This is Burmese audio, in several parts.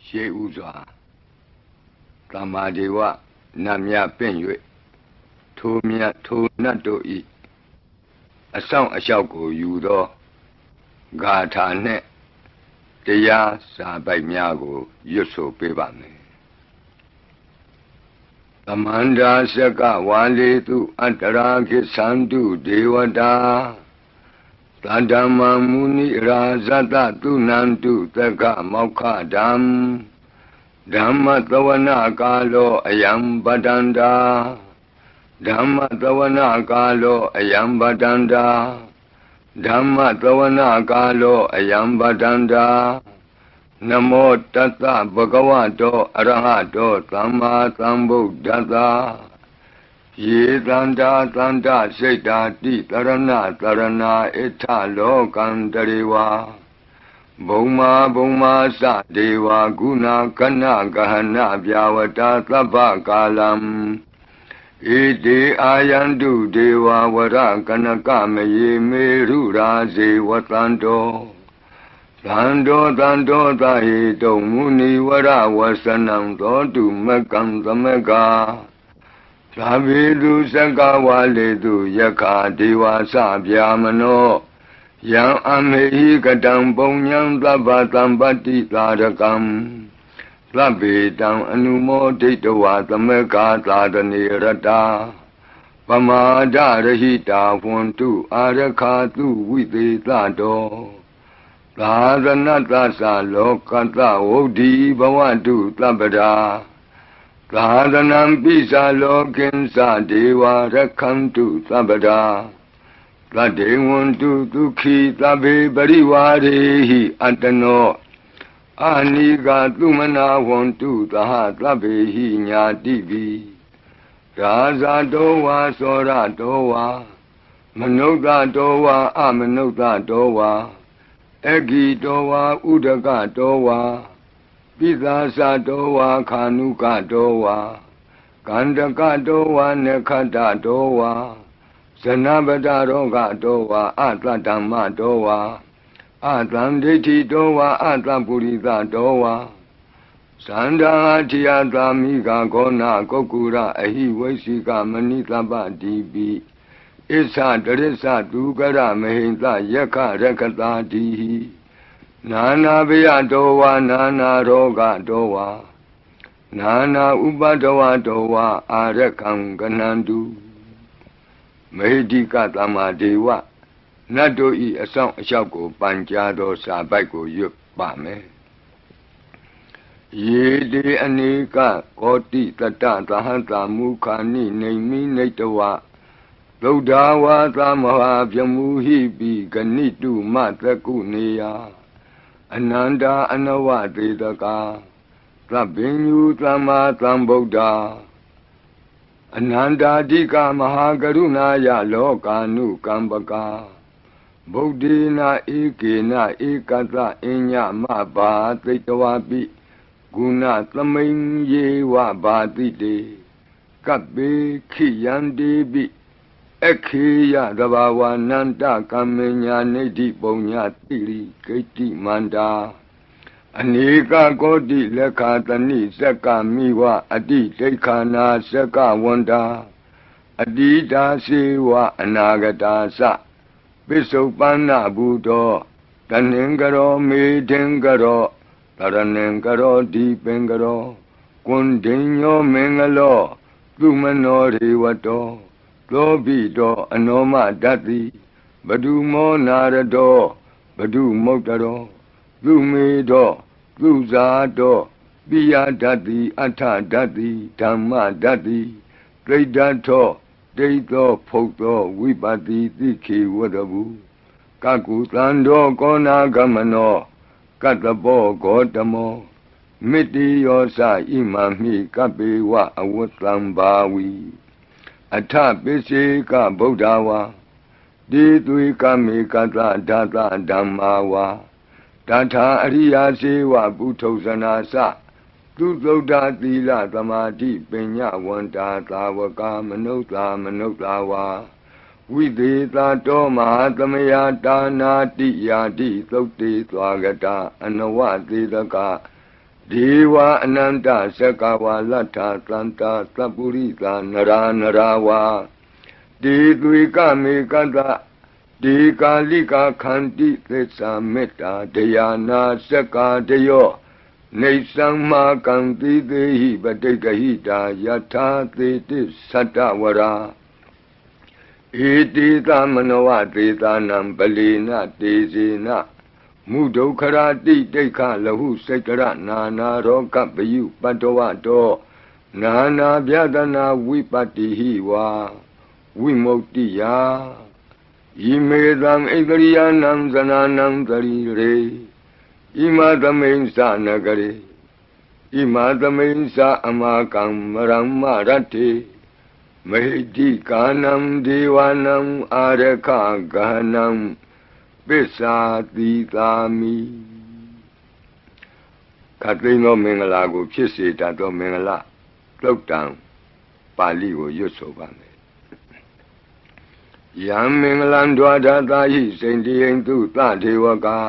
ရှေးဥစွာသမ္မာဒေဝနတ်မြပင့်၍ထိုမြတ်ထိုနတ်တို့ဤအဆောင်အလျှောက်ကိုယူသောဂါထာနှင့်တရားစာပိုက်များကိုရွတ်ဆိုပေးပါမယ်သမန္တာစကဝါလေတုအတ္တရာခိသန္တုဒေဝတာသတ္တမမုနိရာဇတသုနန္တုသက္ကမောက္ခဓမ္မဓမ္မသဝနာကာလောအယံပတန္တာဓမ္မသဝနာကာလောအယံပတန္တာဓမ္မသဝနာကာလောအယံပတန္တာနမောတတ္တဗဂဝတောအရဟတောသမ္မာသမ္ဗုဒ္ဓတ္တယေတန္တာတန္တစိတ်တာတိတရဏတရဏဣထလောကံတရေဝဘုံမာဘုံမာသဒေဝဂုဏကဏဂဟဏဗျာဝတာသဗ္ဗကာလံဣတိအာယန္တုဒေဝဝရကနကမယေမေရုရာဇေဝတန္တောသန္တောသန္တောသဟိတုံမုနိဝရဝဆနံသောတုမကံသမကသာဝေတုစကဝါလေတုယက္ခဒေဝသဗျာမနောယံအမေဟိကတံပုံညံသဗ္ဗသံပတ္တိသာရကံသဗ္ဗေတံအနုမောဒိတဝါသမက္ခသာတနေရတာပမာဒရဟိတာဝန္တုအာရခာတုဝိသေသတောသာသနတ္တသလောကတ္တဝုဒ္ဓိဘဝတုသဗ္ဗရာသာသနံပိစာလောကိဉ္စဒေဝရခန္တုသဗ္ဗရာသတ္တေဝန္တုဒုက္ခိသဗ္ဗေပရိဝါရေဟိအတ္တနောအာနိကာသုမနာဝန္တုသဟသဗ္ဗေဟိညာတိပိရာဇာတောဝါသောရတောဝါမနုဿတောဝါအမနုဿတောဝါအဂိတောဝါဥဒကတောဝါပိသာသတောဝါခာနုကတောဝါကန္တကတောဝါနခတ္တတောဝါဇနဗတရောဂတောဝါအတ္တဓမ္မတောဝါအတံဒိဋ္ဌိတောဝါအတ္တပုရိသတောဝါသန္တာထိယသာမိကဂောနာကုက္ကုရအဟိဝိသိကမဏိသဗ္ဗတိပိဣစ္ဆတရစ္ဆသူကရမဟိံသယက္ခရက္ခတာတိနာနာဘယတောဝါနာနာရောဂတောဝါနာနာဥပဒဝတောဝါအာရခံကနန္တုမေဟိကသမ္မာဒေဝနတ်တို့ဤအဆောင်အလျှောက်ကိုပန်ကြားသောစာပိုက်ကိုရွတ်ပါမယ်ယေတိအနိကကောတိတတ္တသဟတမုခာနိနေမိနေတဝသုဒ္ဓဝါသမဟာပြမူဟိပိဂဏိတုမသကုနေယအနန္တာအနဝတေတကာသဗ္ဗညုသမ္မာသမ္ဗုဒ္ဓအနန္တာတိကမဟာကရုဏာယလောကာနုကမ္ပကာဗုဒ္ဓေနာဧကေနဧကတအညမဘာသိတဝပိဂုဏသမိန်ယေဝဘာတိတေကပ္ပေခိယံတေပိခေယသဘာဝနန္တကမ္မညာနိဋ္ဌိပုံညာတိရိဂိတ္တိမန္တာအနေကကောတိလက်ခာတဏိစက္ကမိဝအတိဒိဋ္ဌာနာစက္ကဝန္တာအတိတာစေဝအနာဂတာသပိစုပန္နဘူတောတဏင်္ဂရောမေထင်္ဂရောတရဏင်္ဂရောဒီပင်္ဂရောကွန်ဒိညောမင်္ဂလောသူမနောရေဝတောသောဘိတောအနောမတတ္တိဘဒုမောနာရတောဘဒုမုတ်တရောသူမေတောသူဇာတောပိယတတ္တိအထတတ္တိဓမ္မတတ္တိတိဋ္ဌထောဒိဋ္ဌောဖုတ်သောဝိပတိတိခေဝတဘူကကုသံတောကောနာဂမနောကတ္တဘောဂေါတမောမိတိယောသဣမံမိကပေဝအဝတ္တံဘာဝီအထပိစေကဗုဒ္ဓဝါတိသွေကမေကတဓာတဓမ္မာဝါတထာအရိယာစေဝပုထုဇနာသသူသုဒ္ဓသီလသမာဓိပညာဝန္တာသာဝကမနုဿာမနုဿာဝါဝိသေသတောမဟာသမယတာနာတိယာတိသုတ်တေသွားကတာအနဝသေတက ဒေဝအနန္တသက္ကဝါလတ္ထသန္တာသပ္ပုရိသနရာနရာဝါဒေသွေကမေကတဒေကာလိကာခန္တိသစ္စာမေတ္တာဒယာနာသက္ကာတယောနေသံမာကံတိသေဟိပတိကဟိတာယထာသေတိသတ္တဝရာဧတိသမနောဝသေတာနံပလီနတေဇေနမုဒုက္ခရာတိတိခလဟုစိတ်ကရနာနာရောကပယုပတ္တဝတောနာနာဗျဒနာဝိပတ္တိဟိဝါဝိမု ക്തി ယာဣမေသံဣတရိယနံဇနာနံတရိရေဣမသမိန်္စနဂရေဣမသမိန်္စအမကံမရမ္မရတ္တိမဟိတိကာနံဒေဝနံအာရခဂဟနံပစ္စာတိသာမိခတ်သိမ်းသောမင်္ဂလာကိုဖြစ်စေတတ်သောမင်္ဂလာသုတ်တံပါဠိကိုရွတ်ဆိုပါမယ်ယံမင်္ဂလံဒွါဒသာဟိစိန္တိယံသူသဒေဝကာ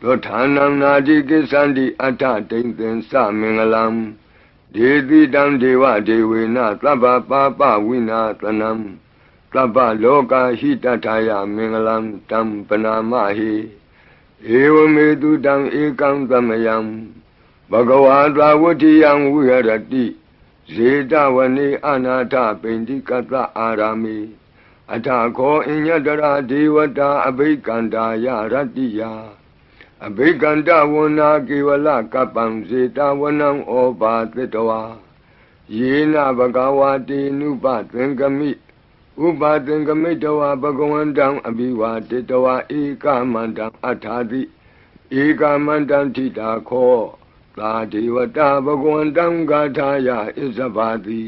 သောဌာနံနာတိကိစ္ဆန္တိအထတိန်သင်္စမင်္ဂလံဒေတိတံဒေဝဒေဝေနသဗ္ဗပါပဝိနာသနံသဗ္ဗလောကဟိတထာယမင်္ဂလံတံပနာမဟိဧဝမေတုတံဧကံသမယံဘဂဝါသာဝတ္ထိယံဝိဟရတိဇေတဝနေအနာထပိန္တိကတအာရာမိအထခောအညတရာဒေဝတာအဘိကန္တာယရတ္တိယအဘိကန္တဝနာကေဝလကပ္ပံဇေတဝနံဩဘာသတ္တဝါယေနဘဂဝါတိနုပသင်္ကမိဥပါသင်္ကမိတဝါဘဂဝန္တံအဘိဝါတေတဝါဧကမန္တံအထာတိဧကမန္တံထိတာခောသာဒေဝတာဘဂဝန္တံဂါထာယဣဇဘာတိ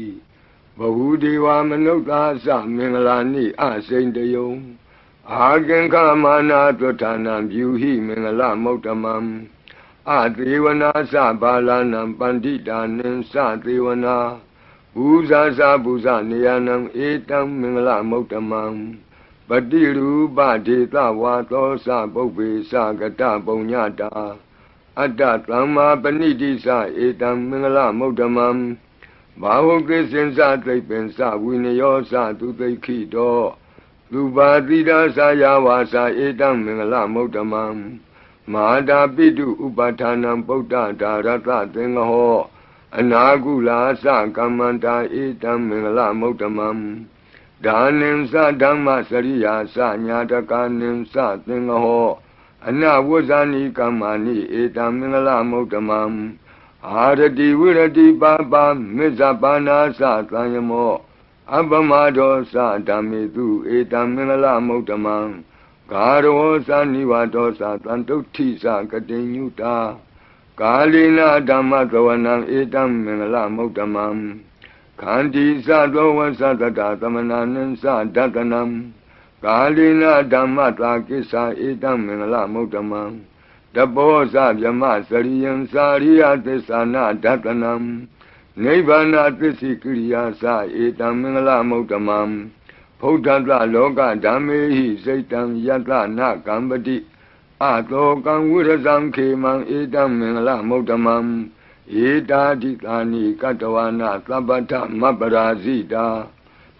ဘဟုဒေဝမနုဿာသမင်္ဂလာနိအစိန်တယုံအာကင်္ခမာနာသုဌာနံဗျူဟိမင်္ဂလမௌတမံအသေဝနာသဘာလနံပန္တိတာနံသသေဝနာဘူဇာသဘူဇနေယနံဧတံမင်္ဂလမௌတမံပတိရူပဒေသဝါသောသပုပ္ပေသကတပုံညတာအတ္တသမ္မာပဏိတိသဧတံမင်္ဂလမௌတမံဘာဝကိစင်္စသိပ္ပင်္စဝိနယောသသူသိခိတောသူပါတိဒါသယာဝါစာဧတံမင်္ဂလမௌတမံမဟာတာပိတုဥပဌာနံပုဒ္ဒဒါရတသင်္ဃဟောအနာကုလာသကမ္မန္တာဧတံမင်္ဂလမௌတမံဒါနင်္စဓမ္မစရိယာသညာတကာနင်္စသင်္ဃဟောအနဝဇ္ဇာနိကမ္မာနိဧတံမင်္ဂလမௌတမံအာရတိဝိရတိပါပါမေဇပါနာသသံယမောအပမဒောသဓမ္မေတုဧတံမင်္ဂလမௌတမံဂါရောသနိဝါဒောသတံတုဋ္ဌိသကတိညုတာကာလိနာဓမ္မသဝနံဧတံမင်္ဂလမௌတမံခန္တီသသောဝသတတသမနာနံသဒတနံကာလိနာဓမ္မတာကိစ္ဆာဧတံမင်္ဂလမௌတမံတဘောဇဗြမစရိယံစာရိယသစ္စာနာဒတနံနိဗ္ဗာနသစ္စိကိရိယာသဧတံမင်္ဂလမௌတမံဖုဒ္ဓတလောကဓမ္မေဟိစိတ်တံယတနာကမ္ပတိအတောကံဝိရဇံခေမံဧတံမင်္ဂလမௌတမံဧတာတိကာနိကတဝနာသဗ္ဗထမပ္ပရာဇိတာ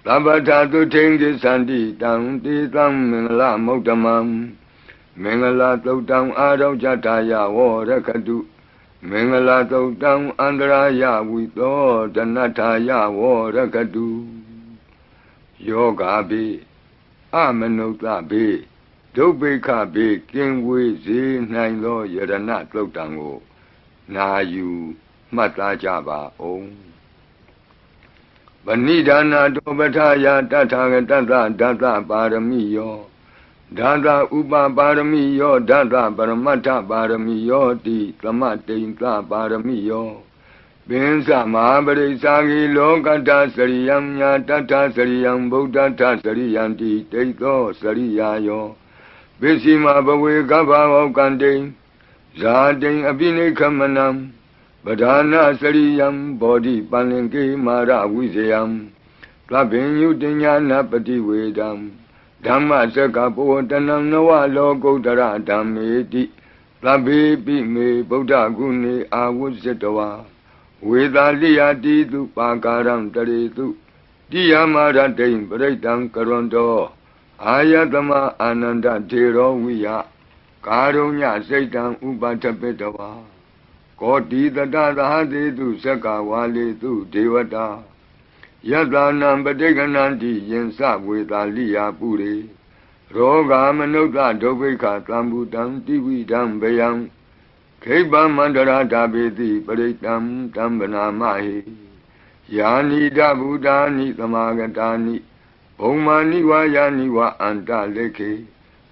သဗ္ဗထသုထိန်ကိသန္တိတံတေတံမင်္ဂလမௌတမံမင်္ဂလာသုတ်တံအာရောကြတာယဝရကတုမင်္ဂလာသုတ်တံအန္တရာယဝိသောဒနထာယဝရကတုယောဂါပိအမနုဿပိဒုဗ္ဗေခပိကင်ဝေစေနိုင်သောယရဏသုတ်တံကိုနာယူမှတ်သားကြပါအောင်ဗဏိဒါနာတောပထာယတထာဂတသဒသပါရမိယောဒါသဥပပါရမိယောဒါသပရမတ္ထပါရမိယောတိသမတိန်သပါရမိယောပင်စမဟာပရိစ္ဆာဂိလောကတ္တစရိယံညာတတ္ထစရိယံဗုဒ္ဓတ္ထစရိယံတိတိသောစရိယာယောပစ္စည်းမဘဝေကဗ္ဗဝကံတိဇာတိအပိနိခမနံပဓာနာစရိယံဘောဓိပန္လင်ကေမာရဝိဇယံသဗ္ဗညုတညာနာပတိဝေဒံဓမ္မစကဘောတနံနဝလောကုတ္တရဓမ္မေတိသ သဗ္ဗေပိမေဗုဒ္ဓဂုဏေအာဝုဇ္ဇတဝါဝေသာလိယတိတုပါကာရံတရေတုတိယမရတိံပရိတံကရွန်တောအာယတမအာနန္ဒထေရောဝိယကာရုညစိတ်တံဥပထပိတဝါကောတိတတသဟတေတုသက္ကဝါလေတုဒေဝတာယတနံပဋိက္ခဏံတိယင်္စဝေသာလိယပုရိရောဂမနုဿဒုဗ္ဗိခသံဘူတံတိဝိဒံဗယံခိဗ္ဗမန္တရာဓာပေတိပရိတံတံဗနာမဟိယာနိဒဗုဒ္ဓာနိသမာဂတာနိဘုံမာနိဝါယာနိဝအန္တလေခေ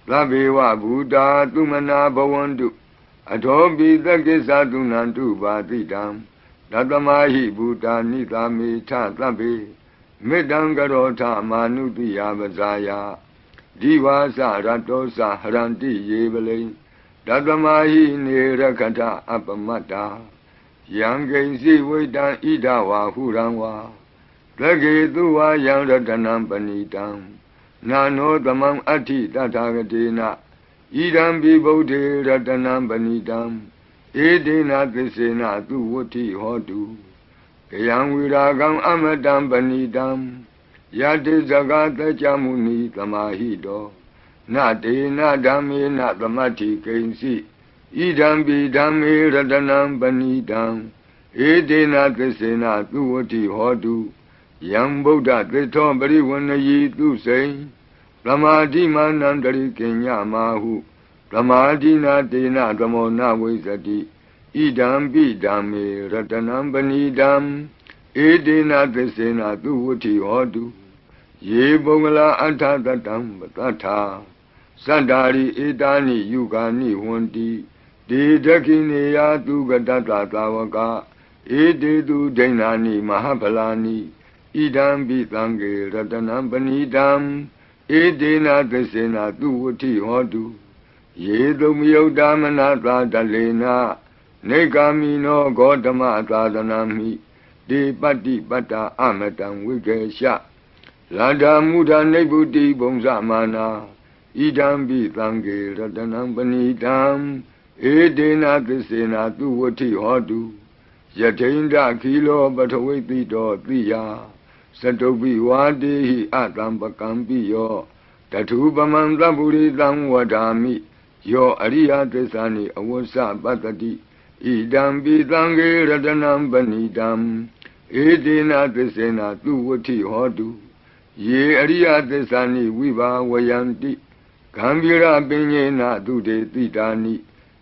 သဗ္ဗေဝဗုဒ္ဓသုမနာဘဝန္တုအထောပိသကိစ္ဆသုနန္တုပါတိတံတတမဟိဗုဒ္ဓာနိသာမေထသဗ္ဗေမေတ္တံကရောထမာနုတိယပဇာယဒီဝါစရတောစဟရန္တိယေပလိတတမဟိနေရခထအပမတ္တာယံကိဉ္စီဝိတံဣဒဝါဟုရံဝါသကေတုဝါယံရတနံပဏိတံနာနောသမံအဋ္ဌိတထာဂတေနဣဒံပိဗုဒ္ဓေရတနံပဏိတံဧတေနသစ္စေနသူဝဋ္ဌိဟောတုကယံဝိရာဂံအမတံပဏိတံယတိဇဂတကြမုနိသမာဟိတောနတေနဓမ္မေနသမတ္ထိကိဉ္စီဣဒံပိဓမ္မေရတနံပဏိတံဧတေနသစ္စေနသူဝဋ္ဌိဟောတုယံဗုဒ္ဓသစ္ထောပရိဝဏယိသူစိံသမာဓိမာနံတရိကိညမာဟုသမာဓိနာတေနသမောနဝိဇ္ဇတိဣဒံပိဓမ္မေရတနံပဏိတံဧတေနသစ္စေနသူဝဋ္ဌိဟောတုယေပုဂ္ဂလာအထသတံပတ္ထာသတ္တာရိဧတာနိယုဂာနိဝန္တိဒေဒခိနေယသူကတတ္တသာဝကဧတေတုဒိဏ္ဏာနိမဟာဖလာနိဣဒံပိသံဃေရတနံပဏိတံဧတေနသစ္စေနသူဝဋ္ဌိဟောတုယေတုမယုတ်တာမနသာတလေနနေကာမိနောဂေါတမသာသနာမိဒေပတ္တိပတ္တာအမတံဝိကေရှလန္ဓာမုဒ္ဒနိဗ္ဗုတိဘုံဇမာနာဣဒံပိသံဃေရတနံပဏိတံဧတေနသစ္စေနသူဝဋ္ဌိဟောတုယထိန္ဒခိလောပထဝိတိတောတိယသတုပိဝါတေဟိအတံပကံပိယောတထုပမံသဗ္ဗုရိတံဝဒာမိယောအရိယသစ္စာနိအဝစ္စပတ္တိဣဒံပိသံဃေရတနံပဏိတံဧတေနသစ္စေနသူဝဋ္ဌိဟောတုယေအရိယသစ္စာနိဝိဘာဝယန္တိဂံဗီရပညေနသူတေတိတာနိ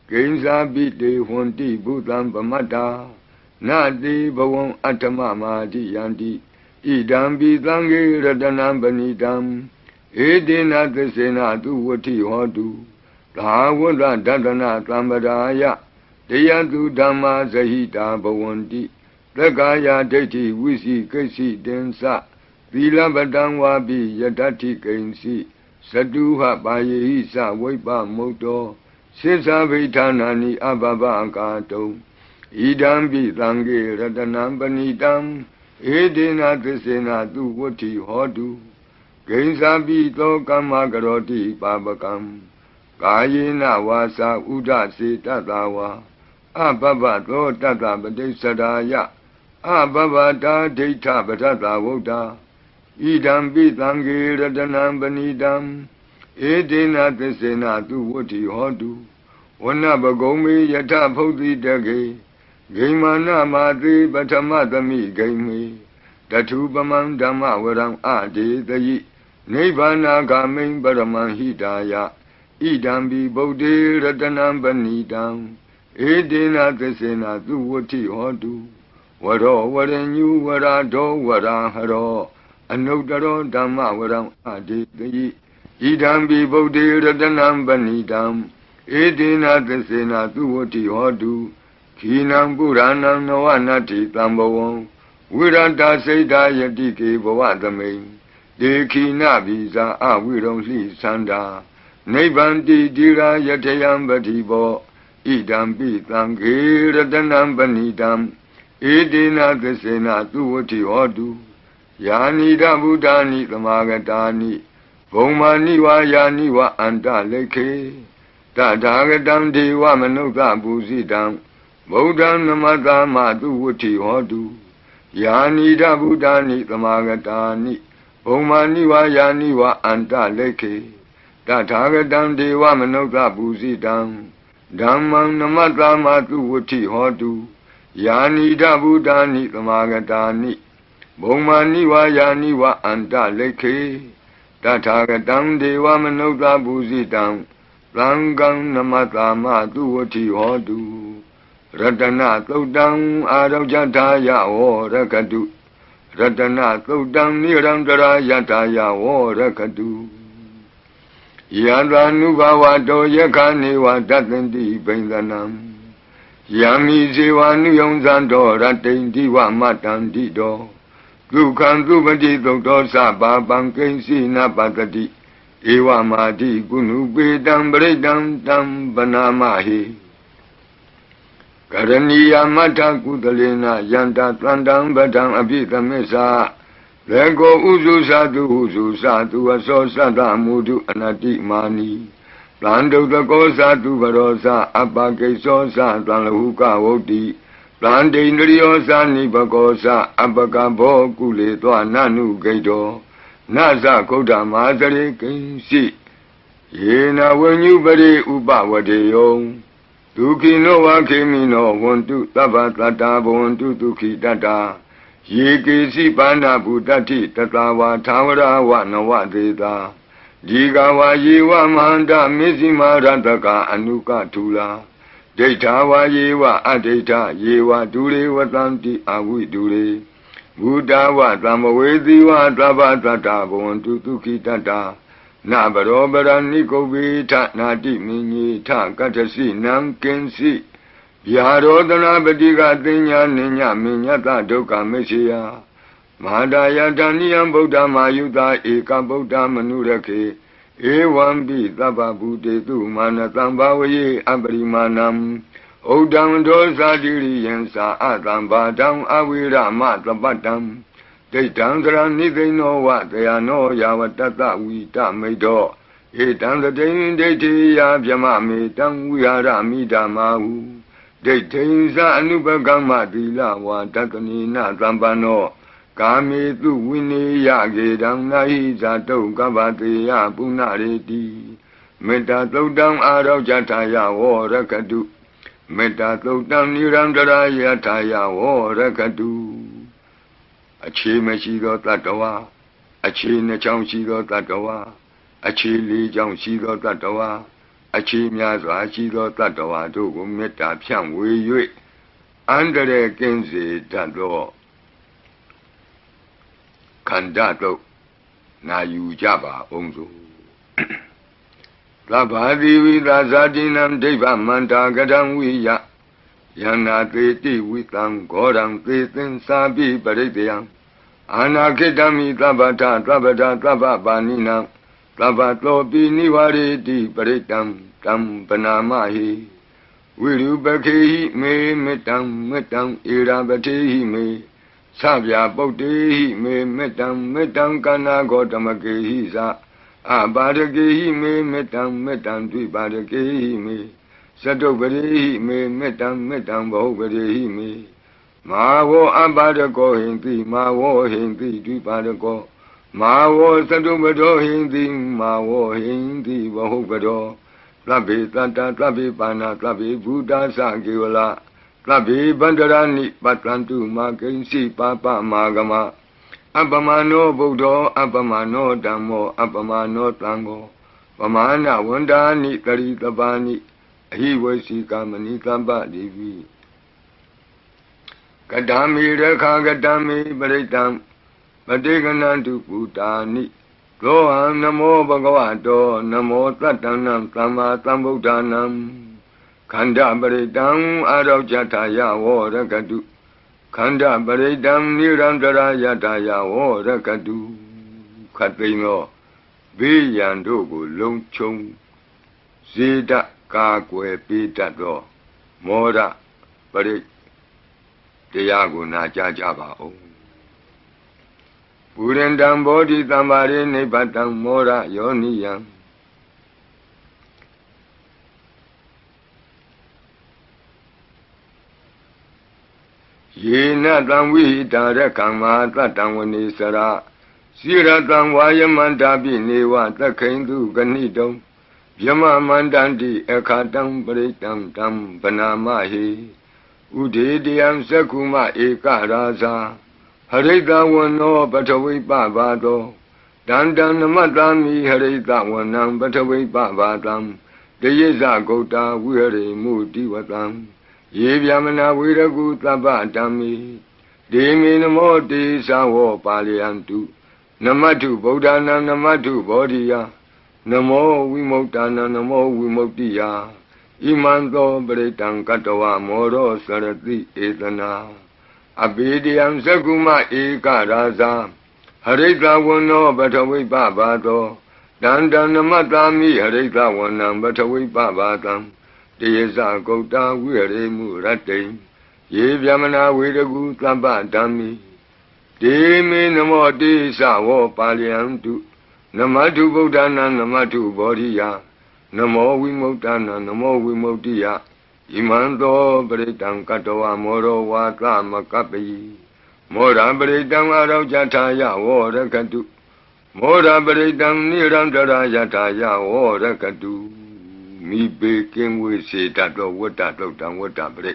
ကိဉ္စာပိတေဟွန်တိဘုသံပမတ္တာနတိဘဝံအတ္တမမာတိယန္တိဣဒံပိသံဃေရတနံပဏိတံဧတေနသစ္စေနသူဝဋ္ဌိဟောတုသာဝတ္တဒတနာသံပဒါယတယတုဓမ္မာဇဟိတာဘဝန္တိသက္ကာယဒိဋ္ဌိဝိစီကိစီတင်္စသီလပတံဝါပိယတ္ထိကိဉ္စီသတုဟပါယေဟိသဝိပ္ပမုတ်တောစိသဗိဌာနာနိအဘဘအကာတုံဣဒံပိသံဃေရတနံပဏိတံဧတေနသစ္စေနသူဝဋ္ဌိဟောတုကိဉ္စာပိသောကမ္မကရောတိပါပကံကာယေနဝါစာဥဒ္ဒစေတတဝါအဘဘသောတတပတိစ္ဆဒါယအဘဘတာဒိဋ္ဌပထတဝုဒ္ဓဣဒံပိသံဃေရတနံပဏိတံဧတေနသစ္စေနသူဝဋ္ဌိဟောတုဝနပဂုံမေယထဖုတ်တိတကေဂိမာနမာတိပထမသမိဂိမေတထုပမံဓမ္မဝရံအဒေတယိနိဗ္ဗာနာဂာမိံပရမံဟိတာယဣဒံပိဗုဒ္ဓေရတနံပဏိတံဧတေနသစ္စေနသူဝဋ္ဌိဟောတုဝရောဝရညုဝရဒောဝရဟရောအနုတ္တရောဓမ္မဝရံအဒေတယိဣဒံပိဗုဒ္ဓေရတနံပဏိတံဧတေနသစ္စေနသူဝဋ္ဌိဟောတုခိနံပုရဏံနဝနတ္ထိတံဘဝံဝိရတစိတ်တာယတိကေဘဝသမိန်ဒေခိနဗိဇာအဝိရုံလှိသန္တာနိဗ္ဗန္တိတိရာယထယံပတိဘောဣဒံပိသံဃေရတနံပဏိတံဧတေနသစ္စေနသူဝဋ္ဌိဟောတုယာနိဒဗုဒ္ဓာနိသမာဂတာနိဘုံမာနိဝါယာနိဝအန္တလေခေ Tatagatam Deva Manuka Busidam Bodham Namatama Duvuti Hodu Yani Budani Tamagatani Omani wa Yani wa Anta Leke Tatagatam Deva Manuka Busidam Dhammam Namatama Duvuti Hodu Yani Budani Tamagatani Omani wa Yani wa Anta Leke Tatagatam Deva Manuka Busidam Langam Namatama Duvati Hodu Ratana Todam Arajataya O Rakadu Ratana Todam Nirandara Yataya O Rakadu Yadanuva Do Yakani Wadatendi Bendanam Yami Zivanu Yonzando Ratendi Wamatandi Do Dukan Duvati Dosa Babankensi Napatati Ewa Madi Gunu Bedam Bredam Dam Banamahi Karaniya Mata Kudalena Yanta Tlandam Badam Abita Mesa Lego Uzu Sadu Aso Sada Mudu Anati Mani Plando the Gosa to Varosa Abake Sosa Tlahuka Odi Plande Nriosa Nibagosa Abakabo Kule Nanu Gado Nasa Koda Mazare Kinsi Yena when you bade Uba Wadeo Tuki no Wakemi no want to Tabatata want to Tuki Dada Yiki Sipana Budati Tatawa Tawara Wana Wadeda Jigawa Yewa Manda Mizima Rantaka Anuka Tula Data Yewa Adeta Yewa Dure Watanti Awi Dure Buddha wa Tamawedi wa Tabatata Bontu Tukitata Nabarobara Nikobita Nati Mini Takatasi Nam Kensi Yarodana Badiga Dinya Ninya Minyata Doka Mesia Madaya Daniam Buddha Mayuda Eka Buddha Manurake Ewan Bi Taba Bude Tu Manatamba Abrimanam Odam Dosa Diriyansa Atamba Dam Awira Matabatam Detam Nithe no what they are no Yawatata Wita Medo Etam the Dain Deti Yabjamami Tam Wiara Midamahu Detinsa Anubagama Dila Watatani Zambano Kami Tu Winnie Yagedam Nahiza To Gavati Yapunareti Meta Todam Arau Jataya War Rakadu Meta Todam Nirandara Yataya War Rakadu Achi Meshido Tatawa Achi Nachamshido Tatawa Achi Li Jamshido Tatawa Achi Myazo Achido Tatawa Togo Meta Pian Wei Andere Kenzi Tado Kandato Na Yujaba Onzo Labadi Vidazadinam Deva Manta Gadam Wiya Yana Teti Witam Godam Tetin Sabi Baridiam Anaketami Tabata Tababanina Tabato Biniwari Di Baritam Tam Panamahi Wilubaki me metam irabati me Sabya Bodi me metam kana gotamaki sa Abadaki me metam Dibadaki me Sadobari me metam Bobari me Mawo Abadako Hindi Mawo Hindi Dibadako Mawo Sadobado Hindi Mawo Hindi Bahobado Tlabi Tanta Tlabi Pana Tlabi Buddha Sangiwala Tlabi Bandarani Patlantu Makensi Papa Magama Abamano Buddha Abamano Dhammo Abamano Tango Pamana Wandani Karitabani He was Kamani Tamba Devi Kadami Rekha Gadami Baritam Badeganantu Putani Loham Namo Bhagavato Namo Tatanam Tama Tambudhanam Khanda Baridam Arau Jataya Vorakadu Khanda Baridam Nirandara Yataya Vorakadu Khatino Viyandogo Longchong Zida Kakwe Pitato Mora Barid Deyago Najajaba O Purendam Bodhi Tambari Nepatam Mora Yoniyam ယေနတံဝိဟိတာရကံမာတတံဝနေစရစိရတံဝါယမန္တာပိနေဝသက္ခိန္တုဂဏိတုံယမမန္တန္တိအခါတံပရိတံတံဗနာမဟိဥဒေတယံသက္ခုမဧကရာဇာဟရိတဝနောပထဝိပဘာသောတန္တံနမတ္တာမိဟရိတဝနံပထဝိပဘာတံတယေဇဂௌတာဝိဟရိမုတိဝတံယေဗျမနာဝေရကုသဗ္ဗတံမိဒေမေနမောတေသဝောပါလယံတုနမတ္ထုဗုဒ္ဓနာနမတ္ထုဘောဓိယနမောဝိမု ക്ത နာနမောဝိမု ക്തി ယဣမံသောပရိတံကတ္တဝမောရောစရတိဧတနာအဘိဓိယံသက္ကုမဧကရာဇာဟရိတဝနောပထဝိပဘာသောတန္တနမတ္တာမိဟရိတဝနံပထဝိပဘာတံတယေဇဂௌတာဝိဟရိမုရတ္တိယေဗျမနာဝေရကုသဗ္ဗဓမ္မိဒေမေနမောတေသဝောပါလယံတုနမတ္ထုဗုဒ္ဓနာနမတ္ထုဘောဓိယနမောဝိမု ക്ത နာနမောဝိမု ക്തി ယဣမံသောပရိတံကတ္တဝမောရောဝါသမကပ္ပိမောရပရိတံအရောကြထာယဝောရကတုမောရပရိတံနိရန္တရာယထာယဝောရကတုမိဘေကင်းဝေစေတတ်သောဝတ္တတုတ်တံဝတ္တပရိ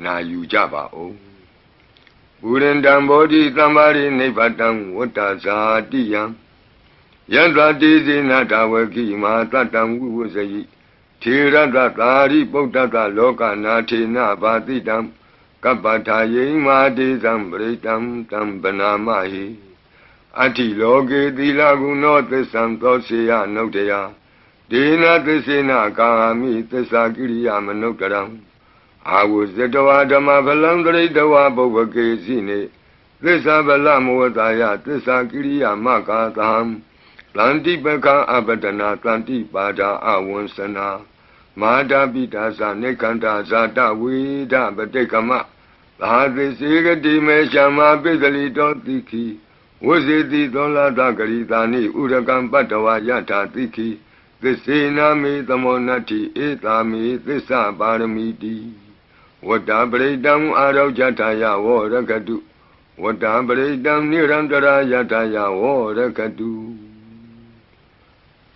နာယူကြပါဦးဘုရင်တံဘောဓိသမ္ပါရိနိဗ္ဗတံဝတ္တဇာတိယံယန္တတိဇေနတဝကိမာတတံဝိဝဇယိထေရတသာရိပုတ္တတလောကနာထေနဘာတိတံကပ္ပထာယိမာတေသံပရိတံတံဗနာမဟိအတ္တိလောကေသီလဂုဏောသစ္ဆံသောစေယနုတ္တယဒေနသစ္စေနကာမိသစ္စာကိရိယာမနုတ္တရံအာဝဇတဝါဓမ္မဗလံတရိတဝါပုဗ္ဗကေစီနေသစ္စာဗလမောတာယသစ္စာကိရိယာမကာသံတန္တိပကံအပတနာတန္တိပါဒာအဝံစနာမာတာပိတာသနေကန္တာဇာတဝိဒပတိကမသာသိစေကတိမေရှမပိစလိတောတိခိဝဇေတိသောလာတဂရိတာနိဥရကံပတ္တဝါယထာတိခိသစ္စေနာမေသမောနတ္တိဧတာမေသစ္စာပါရမီတိဝတ္တပရိတံအာရောကြထာယဝောရကတုဝတ္တပရိတံနိရန္တရာယထာယဝောရကတု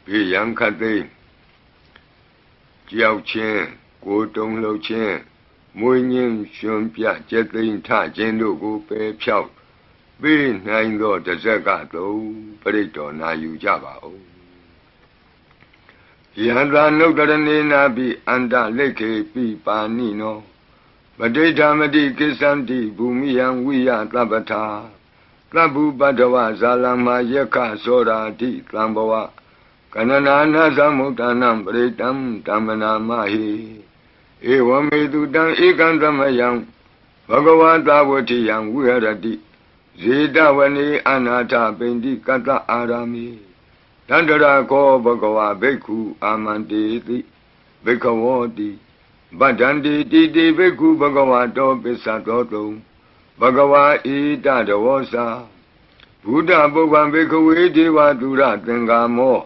ဘေယံခတ်သိကြောက်ခြင်းကိုယ်တုံလှုပ်ခြင်းမွေးညင်းရှင်ပြကျက်သိမ်းထခြင်းတို့ကိုပယ်ဖြောက်ပေးနိုင်သောတဇက်ကသုံးပရိတ္တောနာယူကြပါဦးယန္တာနုတ္တရနေနာပိအန္တလိခေပိပါဏိနောပဋိဋ္ဌာမတိကိစ္ဆန္တိဘူမိယံဝိယသဗ္ဗထာသဗ္ဗုပတ္တဝဇာလမ္မာယက္ခသောရာတိသံဘဝကနနာနာသမုဋ္ဌာနံပရိတံဓမ္မနာမဟိဧဝမေတုတံဧကံသမယံဘဂဝတာဝတိယံဝိဟရတိဇေတဝနေအနာထပိန္တိကတ္တအာရမိတန္တရာခောဘဂဝဘိက္ခုအာမန္တေတိဘိက္ခဝောတိဗဒ္ဒန္တိတိတိဘိက္ခုဘဂဝတောပစ္စသောတုံဘဂဝါဣတတဝောစာဘုဒ္ဓပုဗ္ဗံဘိက္ခဝေဒေဝသူရသင်္ကာမော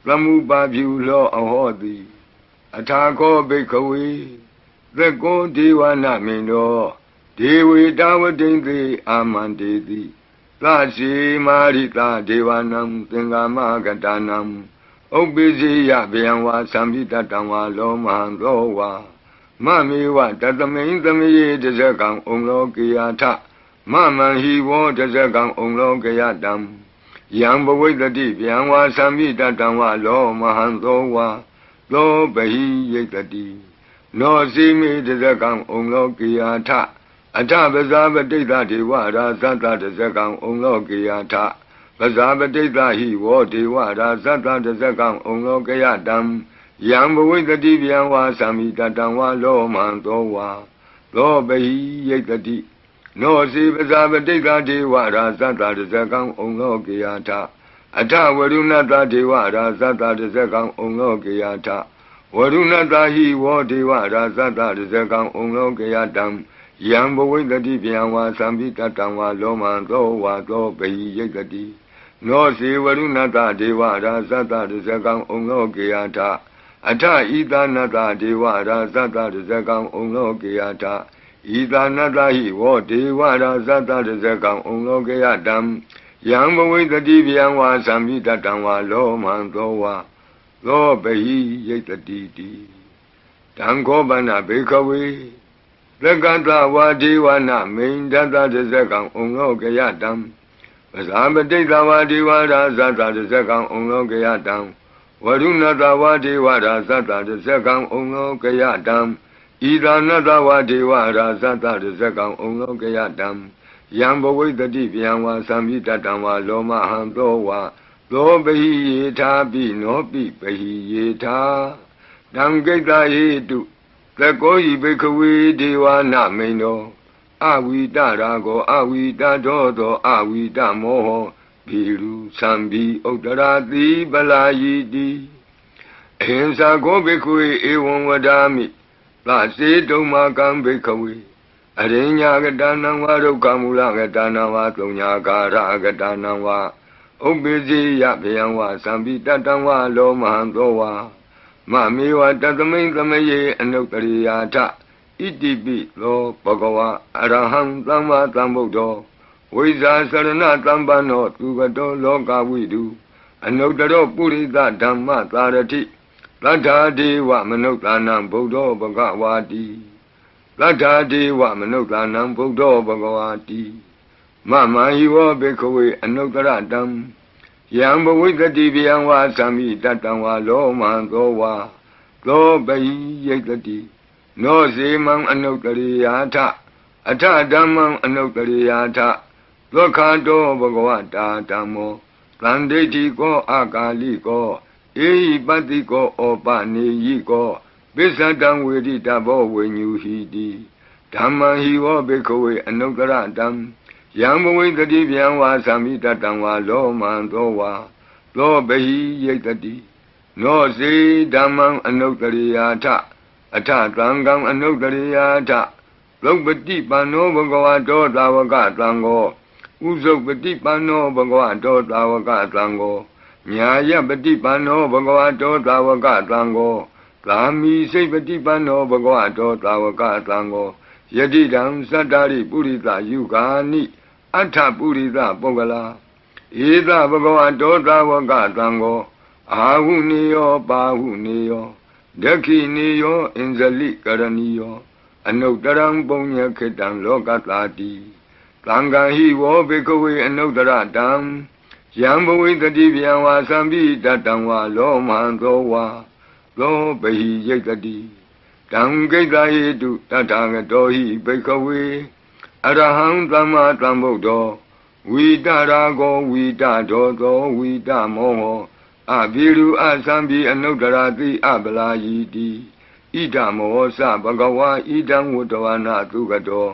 သမုပါဖြူလောအဟောတိအထာခောဘိက္ခဝေသက္ကောဒေဝနာမိန်တော်ဒေဝေတဝတိန်သေအာမန္တေတိသရှိမာရိတာဒေဝနံသင်္ကာမကတနံဥပ္ပိစေယဗျံဝါသံပိတတံဝါလောမဟံသောဝါမမေဝတတမိန်သမယေတဇကံဩလောကေယထမမံဟိဝောတဇကံဩလောကေယတံယံဘဝိတတိဗျံဝါသံပိတတံဝါလောမဟံသောဝါသောဘဟိယိတတိနောစီမေတဇကံဩလောကေယထအထပဇာပတိတဒေဝရာသတ္တတဇကံဩလောကေယထပဇာပတိတဟိဝောဒေဝရာသတ္တတဇကံဩလောကေယတံယံဘဝိတတိဗျံဝါသံမိတတံဝါလောမံသောဝါသောဘဟိယိတတိနောစီပဇာပတိတဒေဝရာသတ္တတဇကံဩလောကေယထအထဝရုဏတဒေဝရာသတ္တတဇကံဩလောကေယထဝရုဏတဟိဝောဒေဝရာသတ္တတဇကံဩလောကေယတံယံဘဝိတတိဗျံဝါသံပိတတံဝါလောမံသောဝါသောဘဟိယိတတိနောစီဝရုဏတဒေဝရာသတ္တတဇကံဩလောကေယထအထဣသနတဒေဝရာသတ္တတဇကံဩလောကေယထဣ ဤသာနတဟိဝောဒေဝရာဇတတဇကံဩလောကေယတံယံဘဝိတတိဗျံဝါသံမိတတံဝါလောမံသောဝါသောပဟိယိတတိတိတံခောပနဘေခဝေသက္ကတဝါဒေဝနာမိန်တတတဇကံဩလောကေယတံပဇာပတိတဝါဒေဝရာဇတတဇကံဩလောကေယတံဝရုဏတဝါဒေဝရာဇတတဇကံဩလောကေယတံဤသာနတဝါဒေဝရာဇတတဇကံဩလောကေယတံယံဘဝိတတိဗျံဝါသံမိတတံဝါလောမဟံသောဝါသောပဟိယေထာပိနောပိပဟိယေထာတံကိတ္တယေတုသကောဤဘိခဝေဒေဝနာမိန်တော်အဝိတရာကောအဝိတဒောသောအဝိတမောဟောဘီရုသံဘီဥတ္တရာတိပလာယီတိအဟိံစာကောဘိခဝေဧဝံဝဒာမိသစေတုံမာကံဘိခဝေအရိညာကတနံဝါဒုက္ခမူလကတနံဝါသုံးညာကာရကတနံဝါဥပ္ပိစီယဗျံဝါသံပိတတံဝါလောမဟံသောဝါမမေဝတသမိန်သမယေအနုတ္တရိယာထဣတိပိသောဘဂဝါအရဟံသမ္မာသမ္ဗုဒ္ဓောဝိဇာစရဏသမ္ပန္နောသူကတောလောကဝိတုအနုတ္တရောပုရိသဓမ္မသာရတိသတ္ထာဒေဝမနုဿာနံဗုဒ္ဓောဘဂဝါတိသတ္ထာဒေဝမနုဿာနံဗုဒ္ဓောဘဂဝါတိမမဟိဝောဘေခဝေအနုတ္တရတံယံဘဝိတတိဗျံဝါသံမိတတံဝါလောမံသောဝါသောပဟိယိတတိနောစေမံအနုတ္တရိယာထအထဓမ္မံအနုတ္တရိယာထသောခာတောဘဂဝတာဓမ္မောသံဒိဋ္ဌိကောအာကာလိကောဧဟိပတ္တိကောဩပနေယိကောပိစ္ဆတံဝေဒိတဘောဝေညူဟိတိဓမ္မံဟိဝောဘေခဝေအနုတ္တရတံယံဘဝိတတိဗျံဝါသံမိတတံဝါလောမံသောဝါသောပဟိယိတတိနောစေဓမ္မံအနုတ္တရိယာထအထသံဃံအနုတ္တရိယာထသုပတိပန္နောဘဂဝါတောသာဝကသံဃောဥဇုပတိပန္နောဘဂဝါတောသာဝကသံဃောညာယပတိပန္နောဘဂဝါတောသာဝကသံဃောသာမိစိတ်ပတိပန္နောဘဂဝါတောသာဝကသံဃောယတိတံသတ္တရိပုရိသယုဂာနိအထပုရိသပုဂ္ဂလာဧသဘဂဝါတောသာဝကသံဃောအာဟုနေယောပါဟုနေယောဒက္ခိနေယောအင်ဇလိကရဏီယောအနုတ္တရံပုညခေတံလောကတာတိသံဃာဟိဝောဘေခဝေအနုတ္တရတံယံဘဝိတတိဗျံဝါသံပိတတံဝါလောမံသောဝါသောပဟိယိတတိတံကိတ္တယေတုတထာဂတောဟိဘေခဝေအရဟံသမ္မာသမ္ဗုဒ္ဓောဝိတရာဂောဝိတဒောသောဝိတမောဟောအဘိရုအသံပိအနုတ္တရာတိအပလာယီတိဣဒမောသဘဂဝါဣဒံဝတ္တဝနာသုကတော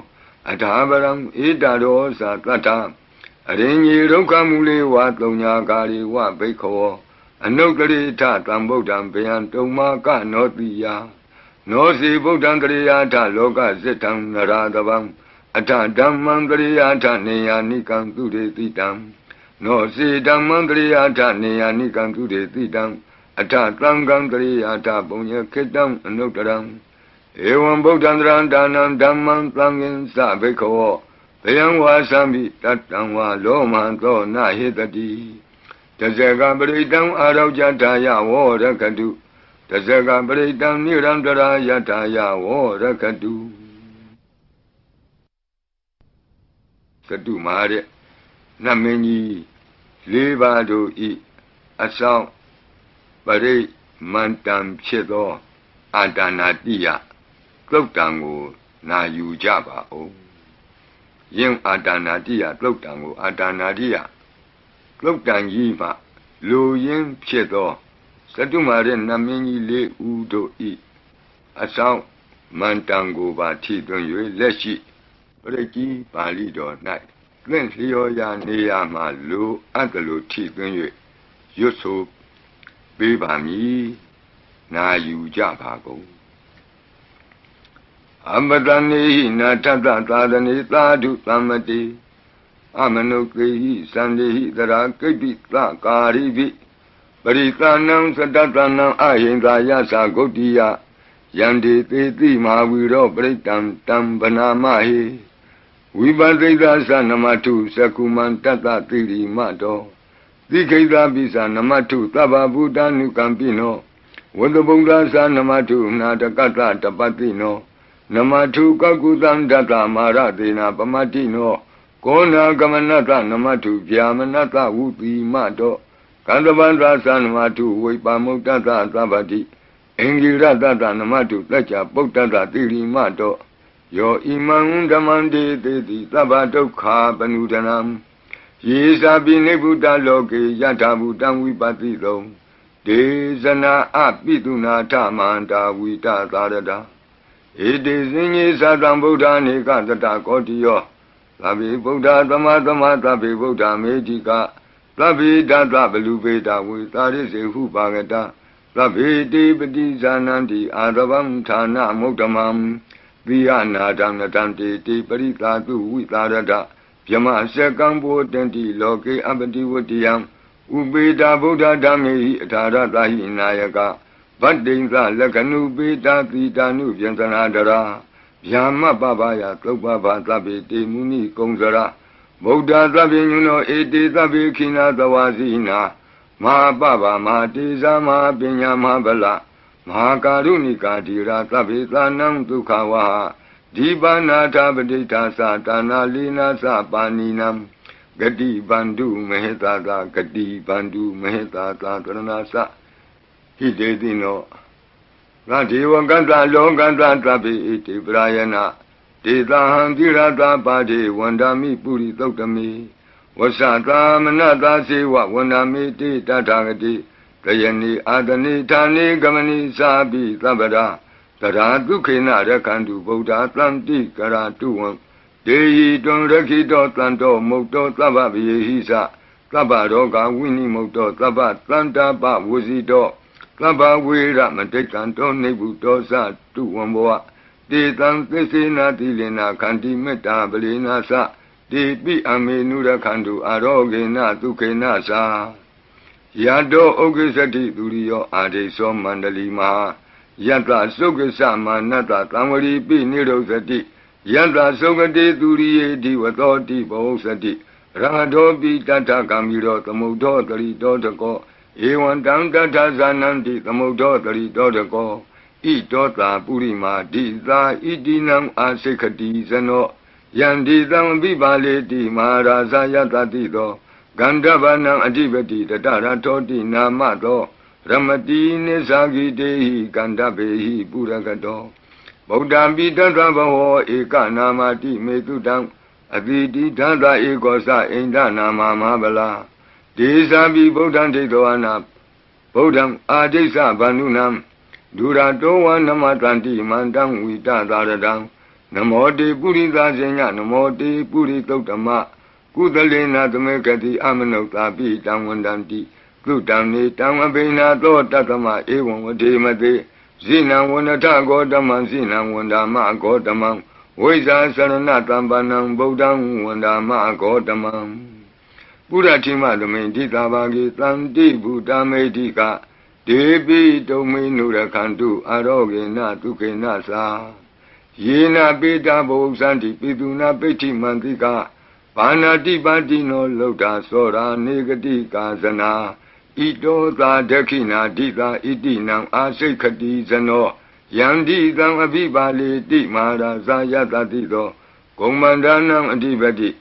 အထာပရံဣဒရောသတတ္ထအရင်ကြီးဒုက္ခမူလေဝသုံးညာကာရိဝဘိက္ခောအနုတ္တရိထသံဗုဒ္ဓံဗျံတုံမာကနောတိယနောစီဗုဒ္ဓံကရိယာထလောကစိတ္တံနရတဗံအထဓမ္မံကရိယာထနေယာနိကံသူရေတိတံနောစီဓမ္မံကရိယာထနေယာနိကံသူရေတိတံအထသံဃံကရိယာထပုညခေတံအနုတ္တရံဧဝံဗုဒ္ဓံတရံဒါနံဓမ္မံသံဃင်သဘိက္ခောဗျံဝါသံမိတတံဝါလောမံသောနာဟိတတိတဇဂပရိတံအာရောကြထာယဝောရကတုတဇဂပရိတံနိရန္တရာယထာယဝောရကတုသတုမာတဲ့နတ်မင်းကြီးလေးပါးတို့ဤအဆောင်ပရိမန္တံဖြစ်သောအာတာနာတိယသုတ်တံကိုနာယူကြပါဦးယင်းအာတာနာတိယသုတ်တံကိုအာတာနာတိယသုတ်တံကြီးမှလူရင်းဖြစ်သောသတုမာတဲ့နတ်မင်းကြီးလေးဦးတို့ဤအဆောင်မန္တံကိုပါထိသွင်း၍လက်ရှိပရိကြီးပါဠိတော်၌သင်လျော်ရာနေရာမှာလူအပ်တယ်လို့ထိသွင်း၍ရွတ်ဆိုပေးပါမည်နာယူကြပါကုန်အမတနေဟိနာထတသာသနေသာဓုသမ္မတိအမနုကေဟိသန္တိဟိသရာကိပ္ပိသကာရိပိပရိသနံသတ္တနံအဟိန္ဒာယသဂုတ်တိယ Yandi Titi Mahawiro Britam Tam Banamahi Vibadita Sanamatu Sakuman Tata Tiri Mato Dikeda Bisa Namatu Taba Buddha Nukampino Wadabunga Sanamatu Natakata Tapatino Namatu Kakutan Data Maratina Pamatino Kona Gamanata Namatu Vyamanata Uti Mato Kandabandra Sanamatu Vipamutata Tabati Engirata Namatu Tacha Potata Tiri Mato Yo Imam Damandi Teti Tabato Kapanudanam Yesa Binebuta Loke Yatabutan Vipatito Desana Apituna Tamanta Vita Tarada It is in Sadam Buddha Nikata Kotio Labi Buddha Tamatama Tabi Buddha Medica Labi Data Belubeta with Taris Hupagata Labi Dibidi Zanandi Adavam Tana Motamam Viana Danatanti Tiparita Tu Witarada Yama Sekambo Tenti Loke Abadi Wutiam Ubeda Buddha Dami Tarata Hinayaka Badinga Lakanu Beta Titanu Vyantanadara Yama Babaya Topaba Tabi Muni Kongzara Buddha Tabinuno Eti Tabi Kina Tawazina Ma Baba Ma Tiza Ma Binya Mabala Ma Karunika Tira Tabi Tanam Tukawa Dibana Tabadita Satana Lina Sapaninam Gadi Bandu Mehetata Gadi Bandu Mehetata Tranasa Hidedino Nadiwa Ganta Longanta Tabi Iti Brayana Dita Handirata Padi Wandami Puri Totami Wasata Manata Siwa Wandami Tatagati Kayani Adani Tani Gamani Sabi Tabada Tara Dukina Rakandu Buddha Atlanti Karatuan Dehi Don Rakito Tanto Moto Tababi Hisa Tabaroga Winnie Moto Tabat Tanta Ba Wuzito Taba Wira Matekanto Nebuto Sa Tuamboa De Tan Tesina Tilina Kanti Meta Belina Sa De Pi Amenura Kandu Arogena Tukena Sa Yado Ogesati Durio Ade So Mandali Maha Yanta Sokesa Manata Tamari Pi Nirosati Yanta Sokati Duriye Diwatoti Bosati Rangadobi Tata Kamiro Tamudo Tari Dotako Ewan Danta Zananti Tamudo Tari Dotako Idota Purima Dita Idinam Asekati Zano Yandi Dam Bibale Di Maharaza Yatatido Gandavanam Adibati Tatara Toti Namato Ramati Nesagi Dehi Gandabehi Puragato Buddha Bidanta Baho Eka Namati Metudam Aditi Tanta Egosa Inda Nama Mabala Desabi Buddha Tedoana Buddham Adesa Banunam Durato Namatanti Mandam Vita Taradam Namote Purita Zenya Namote Puritotama Kudalena Tamekati Amanota Pitam Wandanti Kutani Tamabina To Tatama Ewan Vademate Zina Wanata Godaman Zina Wandama Godamam Weza Saranatam Banam Bodam Wandama Godamam Puratima Domendita Bagi Tanti Buddha Medika Debi Dominura Kandu Arogena Tukenasa Yena Beta Bosanti Piduna Peti Mantika Panati Batino Loda Sora Negatika Zana Ito Ta Dekina Dita Idinam Asekati Zano Yandi Dam Abibali Di Mara Zayata Dido Komandanam Adibadi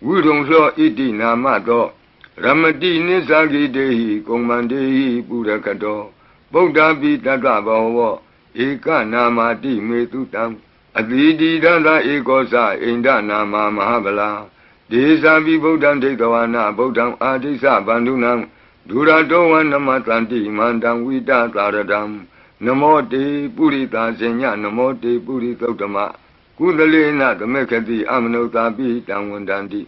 Wudong Flo Idina Mato Ramati Nisagi Dehi Komandehi Purakato Buddha Bitata Baho Eka Namati Metutam Adidi Danda Egosa Inda Nama Mahabala Desabi Buddham Degawana Buddham Adisa Bandunam Durato Namatanti Mandam Vita Taradam Namote Purita Zenya Namote Puritotama Kudalena Tamekati Amanota Bitam Wandandi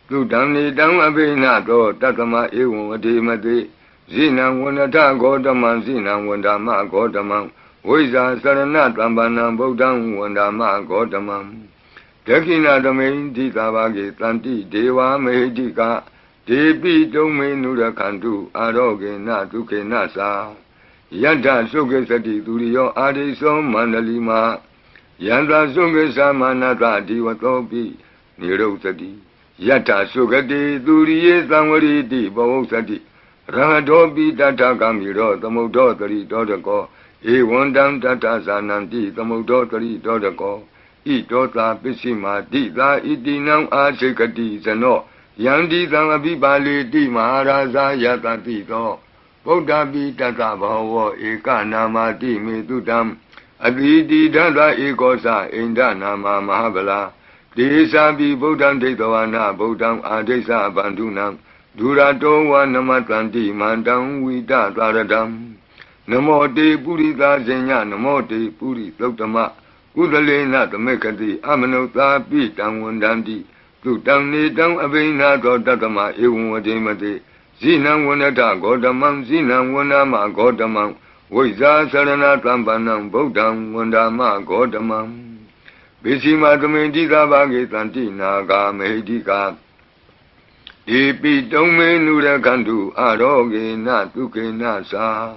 Tudamni Dam Abena Do Tatama Ewan Vademate Zina Wanata Godaman Zina Wandama Godamam Weza Saranat Ambanam Bodam Wandama Godamam Dekina Domain Ditabagi Tanti Deva Mehedika Debi Domain Nurakandu Aroge Natuke Nasa Yada Sugesati Durio Adiso Mandalima Yanda Sugesa Manata Diwatopi Nirosati Yata Sugati Durie Samari Bosati Rahadobi Data Gamiro Tamodotari Dotako E Wandam Data Sananti Tamodotari Dotako E Dota Pisima Dita Itinam Asekati Zano Yandi Sangabibali Di Maharaza Yata Tito Buddha Tata Bhava Eka Namati Mitudam Aditi Dada Ekosa Inda Nama Mahabala Desa Bi Buddham Dedavana Buddham Adesa Bandunam Durato wa Namatanti Mandam Vita Taradam Namo Te Purita Zenya Namo Te Puri Totama Udalena Tamekati Amanota Pitam Wandandi Tutam Nidam Avena Tatama Ewademate Zinam Wanata Godamam Zinam Wanama Godamam Viza Sarana Tambanam Bodam Wandama Godamam Bisima Tamendita Bhagetanti Naga Medika Ipi Tome Nura Kandu Aroge Na Tuke Nasa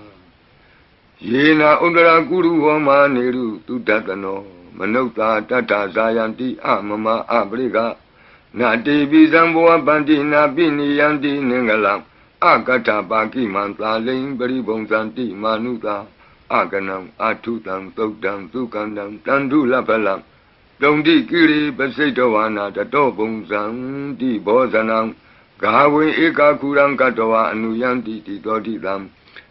Yena Udara Guru Homa Neru Tutatano Manota Tata Zayanti Amama Abriga Nati Bizamboa Bandi Nabini Yanti Nengalam Akata Baki Manta Ling Beribonsanti Manuta Aganam Atutam Tokdam Tukandam Tandu Lapalam Dondi Kiri Basedowana Tato Bonsam Di Bozanam Gawe Eka Kurang Katoa Anuyanti Titodidam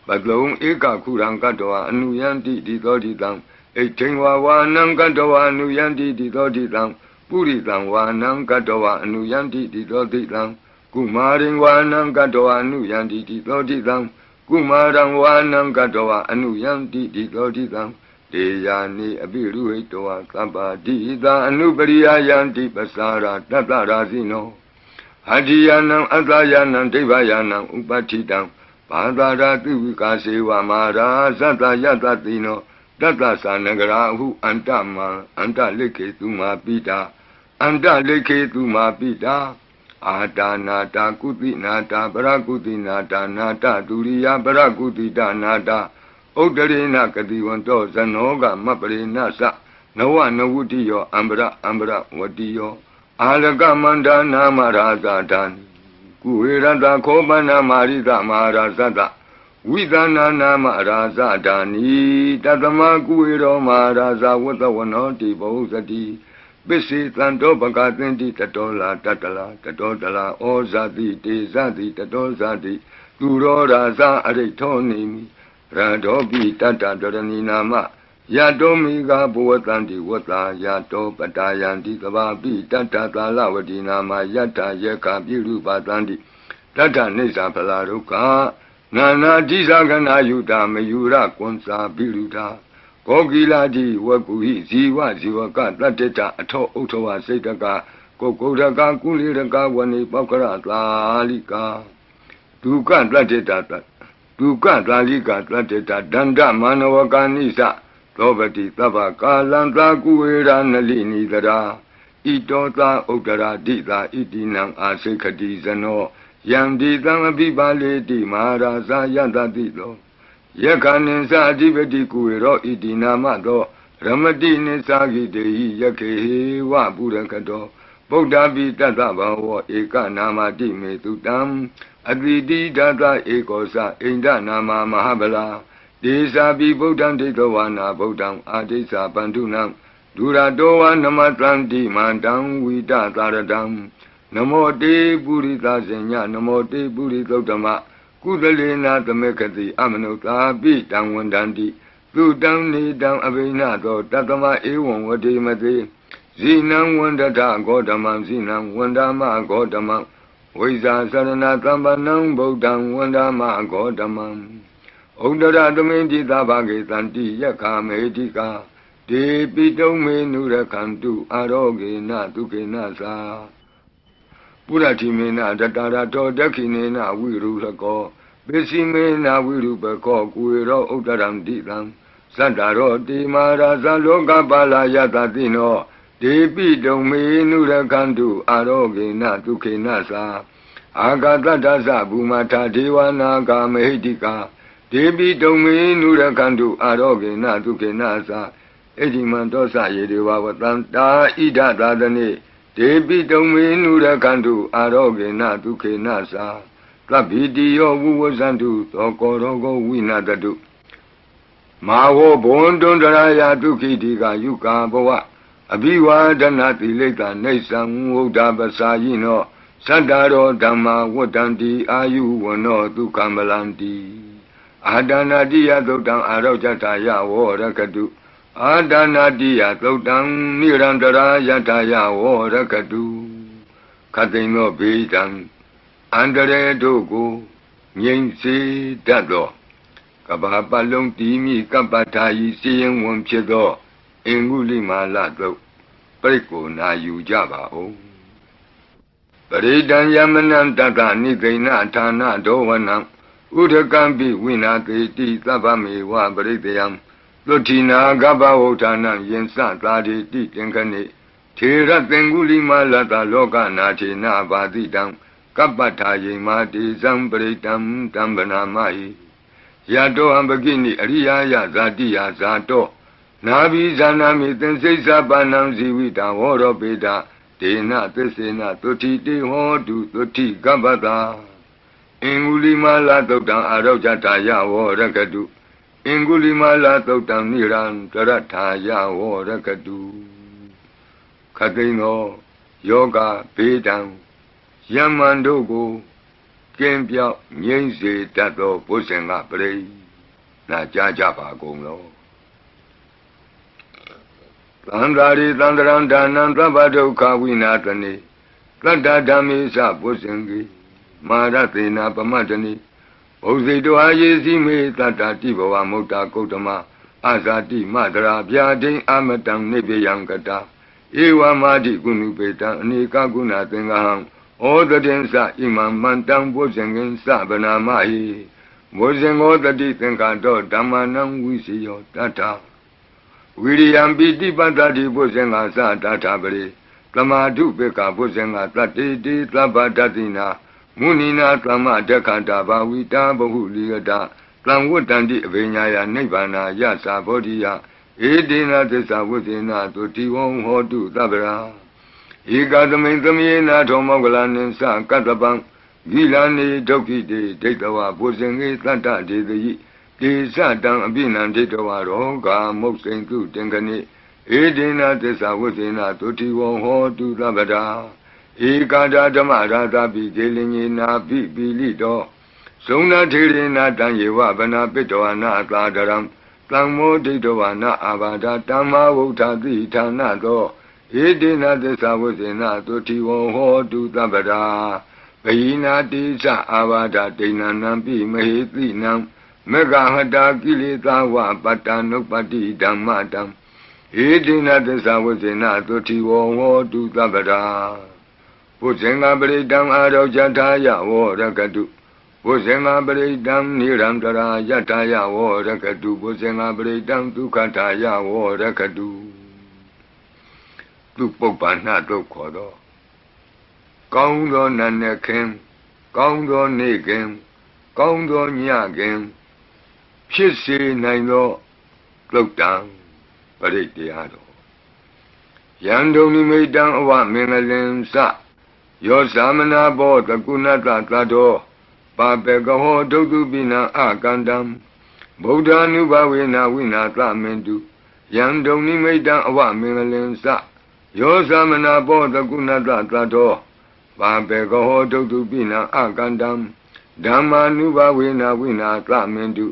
Baglong Eka Kurang Katoa Anuyanti Titodidam Etingwa Wanang Katoa Anuyanti Titodidam Puridam Wanang Katoa Anuyanti Titodidam Kumaring Wanang Katoa Anuyanti Titodidam Kumarang Wanang Katoa Anuyanti Titodidam Deyani Abiru Etoa Kapa Dida Anubariya Yanti Pasara Tatarazino Hadiyanam Atayanam Devayanam Upatidam Padara Tivikaseva Mara Sata Yatatino Tata Sanagarahu Antama Anta Leketuma Pita Anta Leketuma Pita Ata Nata Kuti Nata Barakuti Nata Nata Duriya Barakuti Nata Odarina Kadiwanto Zanoga Maparina Sa Nawa Nawutiyo Ambra Watiyo Alaga Manda Namaraza Dani Kuirada Kobana Marida Marazada Vidana Namaraza Dani Tatama Kuiro Maraza Watawanoti Bosati Bisi Tanto Bakatinti Tatola Tatala Ozati Tezati Tatozati Turora Aritonimi Radobi Tata Dorani Nama Yadomiga Buatanti Wata Yato Patayanti Kababi Tata Talawati Nama Yata Yeka Biru Batanti Tata Nisa Palaruka Nana Jizagana Yuta Mayura Konsa Biruta Kogiladi Wakuhi Ziwa Ziwaka Tateta Ato Otowa Setaka Kokodaka Kuliraka Wani Pakara Lalika Duka Tateta Duka Lalika Tateta Danda Manawaka Nisa Robati Tabaka Lanta Kuera Nalini Dara Itota Otara Dita Itinang Asekati Zano Yandi Bibale Di Maharaza Yanda Dito Yakanin Sadivati Kuero Itinamado Ramadi Nisagi Dei Yake Wa Burakato Boda Tata Bawa Eka Namati Metutam Advidi Data Ekosa Inda Nama Mahabala Desa Bi Bodam Dedowana Bodam Adesa Bandunam Duradoa Namatranti Mandam Vida Taradam Namo Te Purita Zenya Namo Te Puritotama Kudalena Tamekati Amanota Bitam Wandandi Tutam Nidam Abinato Tatama Ewan Wadimate Zinam Wandata Godamam Zinam Wandama Godamam Viza Sarana Tambanam Bodam Wandama Godamam Udara Domendi Tabhagetanti Yaka Medika De Pito Menura Kantu Aroge Na Tuke Nasa Puratimena Datarato Dakinena Virulako Besimena Virupako Kuiro Udaram Ditam Sandaro Di Maraza Loka Bala Yatatino De Pito Menura Kantu Aroge Na Tuke Nasa Agatata Bumata Dewana Medika Debi dominu rakandu aroge na duke nasa Ejiman dosa yedewa watanta ida dadane Debi dominu rakandu aroge na duke nasa Tabidiyo wuwazandu tokorogo winadadu Mawo bondondaraya duki diga yuka bawa Abiwa danati leta nesan udabasayino Sadaro dhamma wadanti ayu wano dukamalandi Adana diya dodang arojataya warakadu Adana diya dodang nirandara yataya warakadu Katino bidang Andare dogo Nyingsi dado Kabapalong timi kapatayi siyang wamchedo Inguli malado Preko na yujaba o Paridan yamanan tata nikaina thana dowanam Udakambi winate ti sabame wa paridayam Lutina gaba otana yensa tadi ti tenkane Thera tenguli malata loka nache na badidam Kapataye mati samparidam tambana mai Yato ambagini ariyaya zatiya zato Nabi zanami tensei sabanam zivita woro peda Tena tesena toti te hodu toti gabata Ingulima totang arojataya warakadu Ingulima totang niran tarataya warakadu Katino yoga pedang Yamandogo Kempya nyense tato posenga prei Na jajapa gonglo Tandari tandaran danan tabado kawinatani Tadadami sa posengi Maratina pamatani Ozito ayesi me tatati bawa mota kotama Azati madra byadin amatang nebyankata Ewa madi kunupeta anika gunatengahang Odadensa imam mantang posengin sabana mahi Bosengo tadi tengkato damanang wisiyo tata William Biti Patati Posenga Sa Tatabri, Tamadu Peka Posenga Tati Tabatatina, Munina Tama Dekata Bawita Bahuliata, Tlamwutandi Vinyaya Nibana Yasa Bodia, Edina Tesa Wutina to Tiwon Hotu Tabra. He got the Mintamina Tomogalan Sa Katabang, Vilani Toki de Tetawa Posengi Tata de Di satang binan ditawa roga mokseng tu tengkani Edina tesa wusina tuti wong ho tu labada Ikada damara tabi jelingi na bibili do Sungna tiri na tanyewa bana pitowa na kladaram Tangmo ditawa na abada tamma wukta dita na do Edina tesa wusina tuti wong ho tu labada Bayina tisa abada tina nampi mahiti nam Mega hada kilita wa patano pati dhammatam Edina tesa wusina tuti wo tu tabara Pusenga beridam arojataya warakadu Pusenga beridam nirantara yataya warakadu Pusenga beridam tukataya warakadu Tupopana tukodo Kaundo nanekem Kaundo nekem Kaundo nyakemဖြစ်စေနိုင်သောသုတ်တံပရိတ်တရားတော်ယံဒုံနိမိတံအဝမင်္ဂလင်စယောသမနာဘောတကုဏတသတ္တောပါပေကဟောဒုတုပိနံအကန္တံဗုဒ္ဓ ानु ဘဝေနဝိနာသမင်တုယံဒုံနိမိတံအဝမင်္ဂလင်စယောသမနာဘောတကုဏတသတ္တောပါပေကဟောဒုတုပိနံအကန္တံဓမ္မာနုဘဝေနဝိနာသမင်တု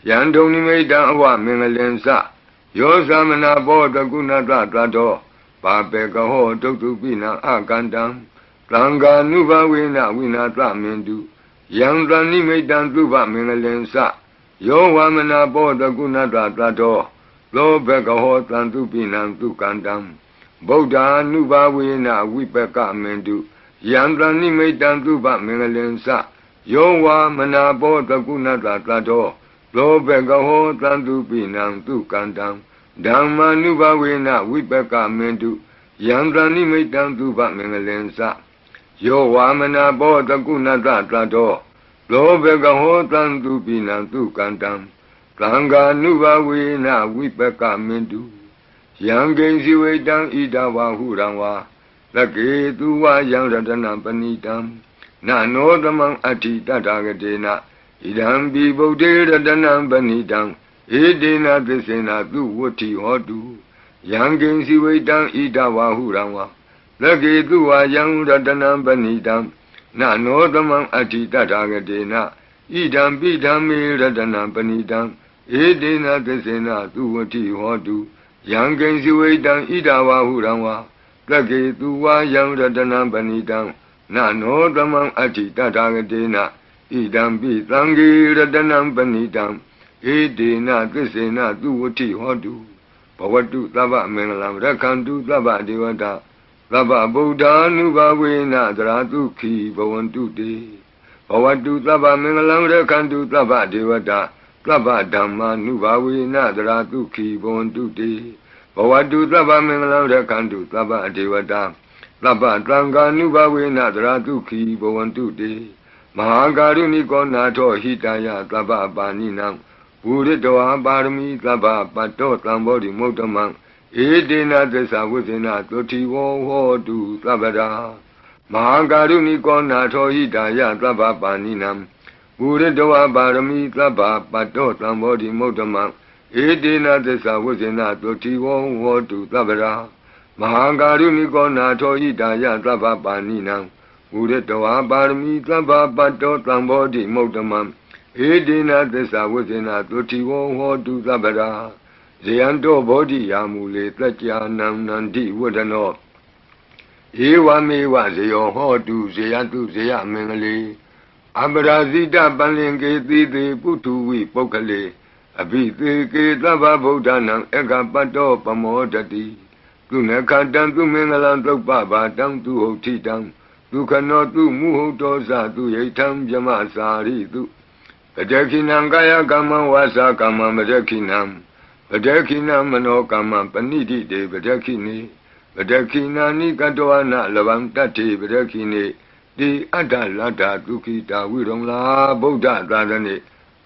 Yandong nimeda awa mengalensa, yosamana bo tagunata tato, pape kaho tokupina akandam, tanga nuba wina winata mendu, yanga nimeda tuba mengalensa, yowamana bo tagunata tato, lobe kaho tantupina tukandam, Boda nuba wina wipeka mendu, yanga nimeda tuba mengalensa, yowamana bo tagunata tato, Lobe gaho tantu pinang tu kandang Dhamma nuba wina wipeka mendu Yandra nimitang tu bak mengalensa Yo wamana bo takunata tato လောဘကဟောတံသူပိနံသူကန္တံသံဃာနုဘဝေနဝိပကမင်တုယံကိဉ္စီဝေတံဣဒဝဟုရံဝါလကေသူဝယံရတနံပဏိတံနာနောသမံအဋ္ဌိတတဂတေနဣဒံပိဗုဒ္ဓေရတနံပဏိတံဧတေနသစ္စေနသူဝတ္ထိဟောတုယံကိဉ္စီဝေတံဣဒဝဟုရံဝါလကေသူဝယံရတနံပဏိတံနာနောသမံအဋ္ဌိတတဂတေနဣဒံပိဓမ္မေရတနံပဏိတံဧတေနသစ္စေနသူဝတ္ထိဟောတုယံကိဉ္စီဝေတံဣဒဝဟုရံဝါလကေသူဝယံရတနံပဏိတံနာနောသမံအဋ္ဌိတတဂတေနဣဒံပိသံဃေရတနံပဏိတံဧတေနသစ္စေနသူဝတ္ထိဟောတုဘဝတုသဗ္ဗမင်္ဂလံရက္ခန္တုသဗ္ဗဒေဝတာသဗ္ဗဗုဒ္ဓ ानु ဘဝေနသရတုခိဘဝန္တုတေဘဝတုသဗ္ဗမင်္ဂလံရက္ခန္တုသဗ္ဗဒေဝတာသဗ္ဗဓမ္မာနုဘဝေနသရတုခိဘဝန္တုတေဘဝတုသဗ္ဗမင်္ဂလံရက္ခန္တုသဗ္ဗဒေဝတာသဗ္ဗသံဃာနုဘဝေနသရတုခိဘဝန္တုတေမဟာကာရုဏိကောနာထောဟိတယသဗ္ဗပါဏိနံဘူရိတောပါရမီသဗ္ဗပတ္တောသံဘောဓိမုဒ္ဓမံဧတေနသစ္စာဝိသေနသုတိဝောဟောတုသဗ္ဗရာမဟာကာရုဏိကောနာထောဟိတယသဗ္ဗပါဏိနံဘူရိတောပါရမီသဗ္ဗပတ္တောသံဘောဓိမုဒ္ဓမံဧတေနသစ္စာဝိသေနသုတိဝောဟောတုသဗ္ဗရာမဟာကာရုဏိကောနာထောဟိတယသဗ္ဗပါဏိနံဘူရိတောပါရမီသဗ္ဗပတ္တောသံဘောဓိမုဒ္ဓမံဧတေနသစ္စာဝိသေနသုတိဝောဟောတုသဗ္ဗရာဇေယံတောဘောဓိယာမူလေတကြာနံနန္တိဝဒနောဧဝမေဝဇေယောဟောတုဇေယတုဇေယမင်္ဂလေအပရာဇိတပလင်ကေတိတေပုထုဝိပုဂ္ဂလေအဘိသေကေသဗ္ဗဗုဒ္ဓနာဧကပတ္တောပမောတတိသူနခတံသူမင်္ဂလံသုပ္ပဘာတံသူဟုတ်ထိတံဒုက္ခနောသူမုဟုတ်တောဇသူယိထံဗျမစာရိတုပတခိနံကာယကမ္မဝါစာကမ္မပတခိနံပတခိနမနောကမ္မပဏိတိတေပတခိနေပတခိနာနိကတောဝနလဗံတတ္တိပတခိနေတိအတ္တလတ္တဒုက္ခိတာဝိရုံလာဗုဒ္ဓသာသနေ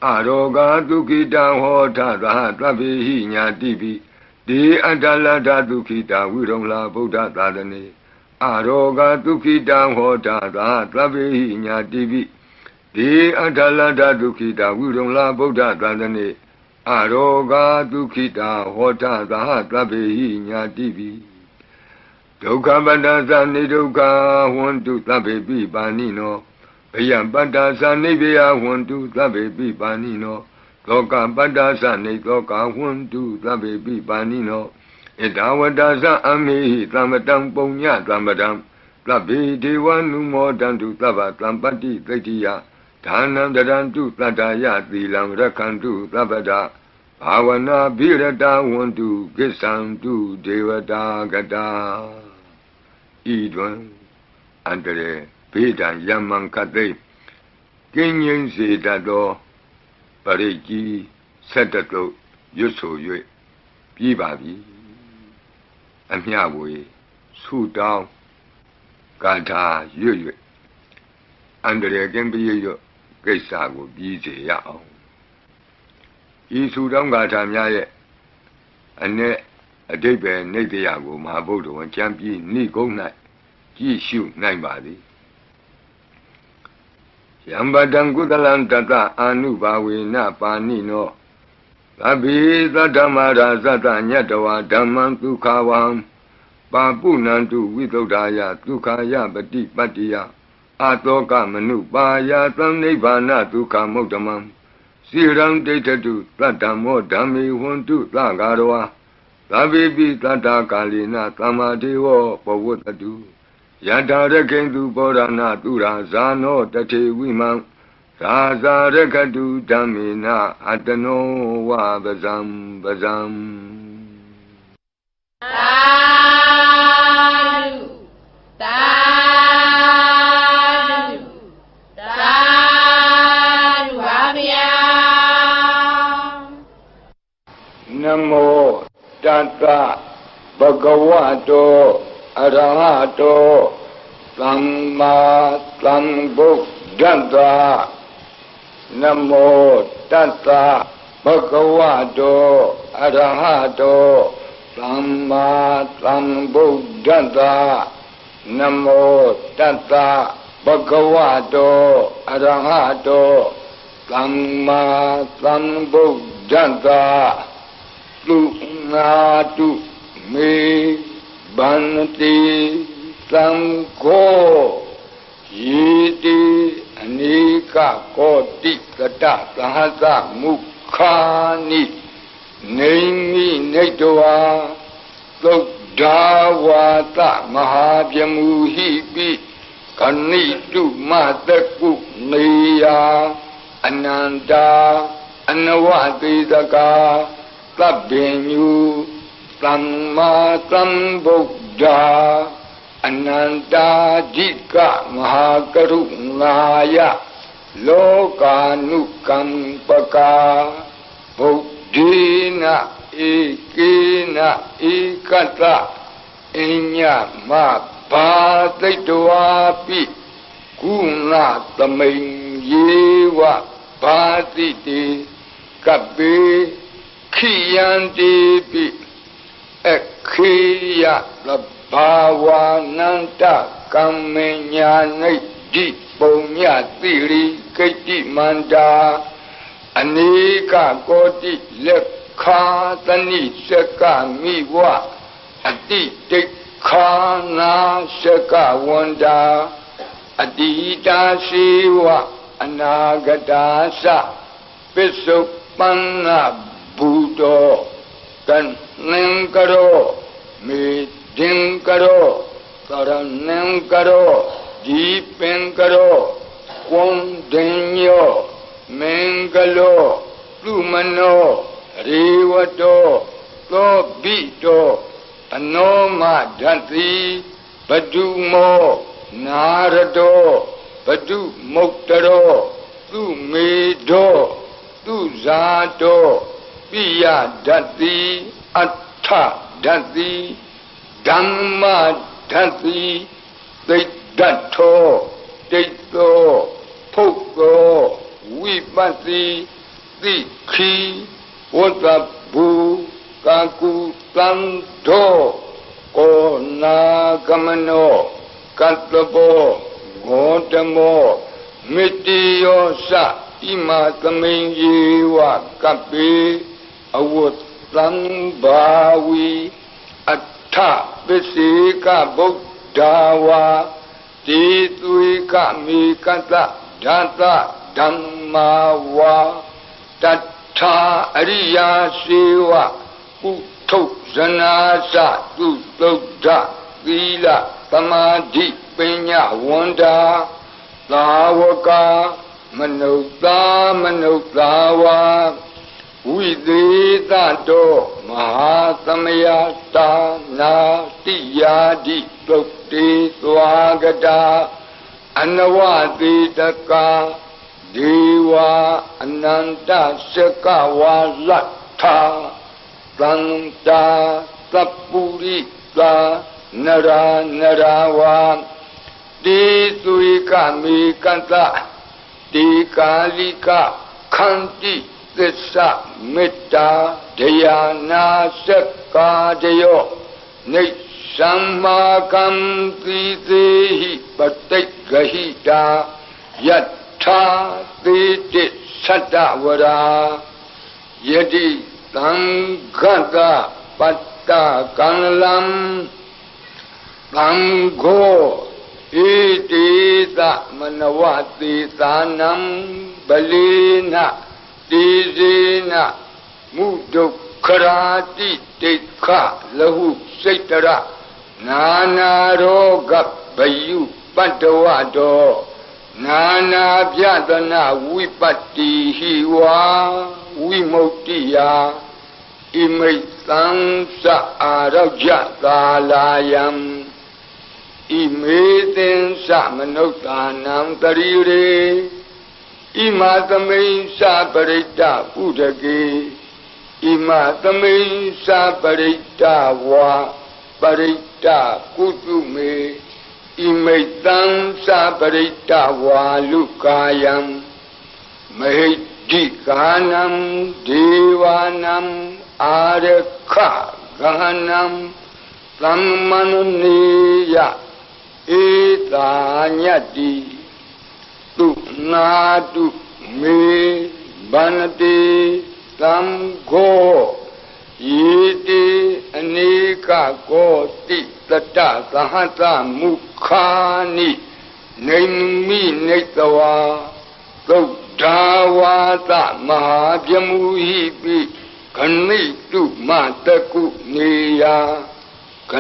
အရောဂာဒုက္ခိတဟောထသဟသဗ္ဗေဟိညာတိပိတိအတ္တလတ္တဒုက္ခိတာဝိရုံလာဗုဒ္ဓသာသနေအရောဂာဒုက္ခိတဟောထသဟသဗ္ဗေဟိညာတိပိတိအတ္တလတ္တဒုက္ခိတာဝိရုံလာဗုဒ္ဓသာသနေအရောဂာဒုက္ခိတာဟောထသဟသဗ္ဗေဟိညာတိပိဒုက္ခပတ္တသနိဒုက္ခဟွန္တုသဗ္ဗေပိပါဏိနောဘယံပတ္တသနိဗ္ဗယဟွန္တုသဗ္ဗေပိပါဏိနောသောကပတ္တသနိသောကဟွန္တုသဗ္ဗေပိပါဏိနောဣဒဝတ္တသအမေဟိသမ္ပတံပုံညသမ္ပတံသဗ္ဗေဒေဝနုမောတံတုသဗ္ဗသံပတ္တိသိတ္တိယဒါနံတရံတုတတ္တယသီလံရက္ခန္တုသဗ္ဗဒဘာဝနာဘိရတဝန္တုကိစ္ဆံတုဒေဝတာကတာဤတွင်အန္တရေဘေဒံယမံကတိကင်းငြိမ်းစေတတ်သောပရိကြီးဆက်တတုတ်ရွတ်ဆို၍ပြီးပါပြီအမျှဝေဆုတောင်းကာထာရွတ်၍အန္တရေကင်းပြည့်ရွတ်ကိစ္စကိုပြီးစေရအောင်ဤဆုတောင်းကာထာများရဲ့အ내အဓိပ္ပာယ်နိတ္တယကိုမဟာဗုဒ္ဓဝံကျမ်းပြီးနိဂုံး၌ကြည့်ရှုနိုင်ပါသည်ယံပတံကုသလံတတအာနုဘာဝေနပါဏိနောသဗ္ဗေသတ္တမရာဇတညတဝါဓမ္မံဒုက္ခဝံပါပုဏ္ဏန္တုဝိသုဒ္ဓာယဒုက္ခယပတိပတ္တိယအတောကမနုပါယသံနိဗ္ဗာနဒုက္ခမုဒ္ဓမံစိရံဒိဋ္ဌတုသတ္တမောဓမ္မေဟွန္တုသဂါရဝါသဗ္ဗေပိသတ္တကာလိနသမ္မာဒေဝပဝတ္တုယထာရခိန္တုဘောဓနာသူရာဇာနောတထေဝိမံသာဇာရခတုဓမ္မေနအတနောဝပဇံပဇံသာဓုသာဓုသာဓုပါဗျာနမောတတ္တဘဂဝတောအရဟတောသမ္မာသမ္ဗုဒ္ဓတ္တ นะโมตัสสะภะคะวะโตอะระหะโตสัมมาสัมพุทธัสสะนะโมตัสสะภะคะวะโตอะระหะโตสัมมาสัมพุทธัสสะตุนาตุเมบันติสังโฆยิติอเนกโกติกตะสหัสสะมุขานิเนมิเนตวาตุดาวาตะมหาဗျมุหิปิกนิตุมาตะกุเนยาอนันตาอนวติตกาตัพเพญุสัมมาสัมพุทธาอนันตาจิกะมหากรุณายะโลกานุกัมปกาบุตถินะเอกินะเอกตะอิญญมะภาติตวาปิกุณะตมิงเยวะภาติติกัปเปขิยันติปิอขิยะละภาวานันตกัมเมญาณิดิปุญญติริกิติมันดาอเนกโกติเลขาตนิสกามิวะอติติขานาสกาวันดาอดีตาสีวะอนาคตาสะปิสุปันนะบุโตกันนังกโรมิดิงกโรสรนังกโรจีเป็งกโรคงเดญโยเมงกโลตุมโนรีวโตโตบิโตอโนมาดันติปดุโมนารโตปดุมุตตโรตุเมโดตุဇာโตปิยดัตติอัฏฐดัตติธัมมาดัตติติดัตโธติโตภุตโตวิปัสสิติขีวัตตบุกากุตันโธโกนากมโนกัตตโปโกตโมมิติโยสะอิมาตมิงเยวะกัปปิอวุตตังบาวีอัฏฐปิสิกะบุตดาวาติตุยกะมีกัตตะดัตตะธัมมาวาตัทธาอริยาสีวะอุทุสนาสะตุตุดะသီလသမာဓိပညာဝန္တာသာဝကမနုဿာမနုဿာဝါဝိသေသတောမဟာသမယတာနာတိယာတိသုတ်တေသွားကတာအနဝတိတကာဒေဝအနန္တစကဝါလတ္ထာသန္တာသပ္ပုရိသာနရာနရာဝါတိသုိကမေကန္တတိကာလိကခန္တိသစ္စာမေတ္တာဒယာနာစက္ကာဒယောနိသမ္မာကံတိသေဟိပတိဂဟိတာယထာသေတိသတ္တဝရာယတိသံဃတပတ္တကံလံသံဃောဣတိသမနဝတိသာနံပလိနတိဇေနမုဒုက္ခရာတိတိခလဟုစိတ်တရနာနာရောဂဘယုပတ္တဝတောနာနာပြဒနာဝိပတ္တိဟိဝါဝိမုတ္တိယဣမိသံသအာရောကြကာလာယံဣမေသင်္စမနုဿာနံတရိရေဣမာသမိန်္စပရိတ္တဥဒကေဣမာသမိန်္စပရိတ္တဝါပရိတ္တကုတုမေဣမိတံ္စပရိတ္တဝါလုကာယံ မဟိတိကာနံဒေဝနံအာရခကာနံသမ္မနနိယဧတာညတိတုနာတုမေဗန္တိသံဃောယေတိအနိကကောတိတတသဟတမုခာနိနေမိနေတဝါသုဒ္ဓဝါသမဟာပြမူဟိပိခဏိတုမတကုနေယခ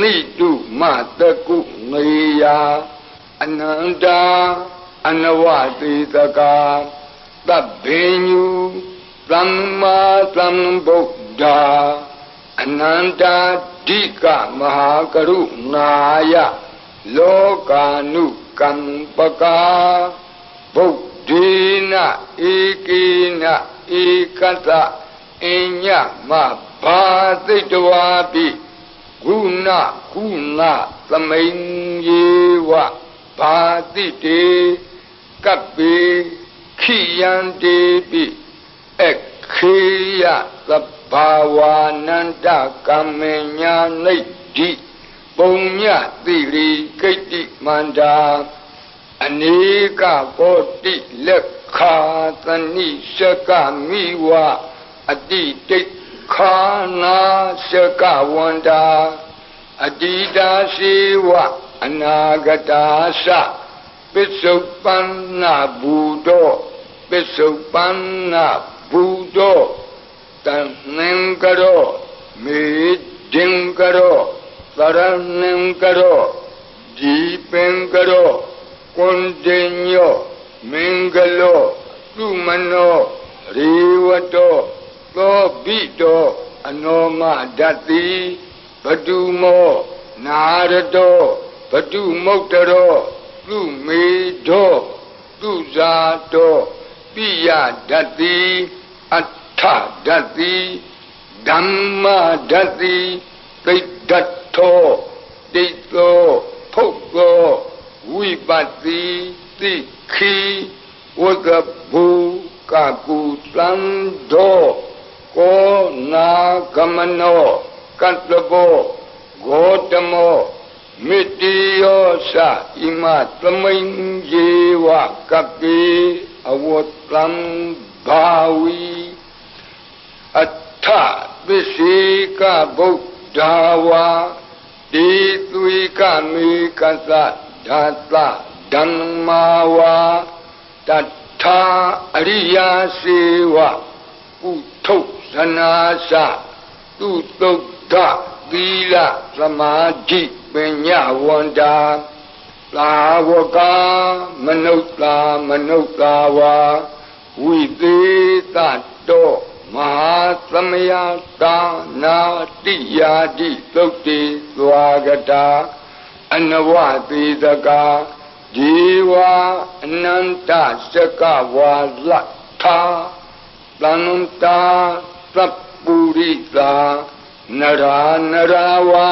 ဏိတုမတကုနေယအနန္တာအနဝတိတကာသဗ္ဗညုသမ္မာသမ္ဗုဒ္ဓအနန္တာဓိကမဟာကရုဏာယလောကာနုကံပကာဗုဒ္ဓေနဧကေနဧကတအညမဘာသိတဝါပိဂုဏကုဏသမိန်ယေဝဘာတိတေကပ္ပေခိယံတေပိခေယသဗ္ဗဝါနန္တကမ္မညာနိဒ္ဓိပုံညတိရိကိတ္တိမန္တာအနေကကောတိလက်ခာသနိရှကမိဝအတိတိခာနာရှကဝန္တာအတိတာရှိဝအနာဂတာသပစ္စုပန္နဘူတောပစ္စုပန္နဘူတောတန်နံကရောမေဒင်ကရောသရဏံကရောဒီပင်ကရောကွန်တင်ညောမင်္ဂလောသုမနောရေဝတောသောဘိတောအနောမဒတ္တိဘတုမောနာရတောဘတုမုတ်တရောသူမေတောသူဇာတောပိယဒတ္တိအဋ္ဌဒတ္တိဓမ္မဒတ္တိသိတ္တထောတိသောဖုတ်သောဝိပတ္တိတိခိဝကဘူကကုသံသောကောနာကမနောကတ္တဘောဂေါတမောမိတိယောသဣမသမိန်ယေဝကပိအဝတ္တံဘာဝီအဋ္ဌပစ္စေကဗုဒ္ဓဝါတိသွေကမေကသဓာတဓမ္မာဝါတထာအရိယာစေဝဥထုဇနာသသူတုဒ္ဓသီလသမာဓိပညာဝန္တာသာဝကမနုဿာဝါဝိသေတတောမဟာသမယတာနာတိယာတိသုတ်တိသွားကတာအနဝတိသကာဒီဝအနန္တစကဝါလထာတန္တာသပ္ပုရိသာနရာဝံ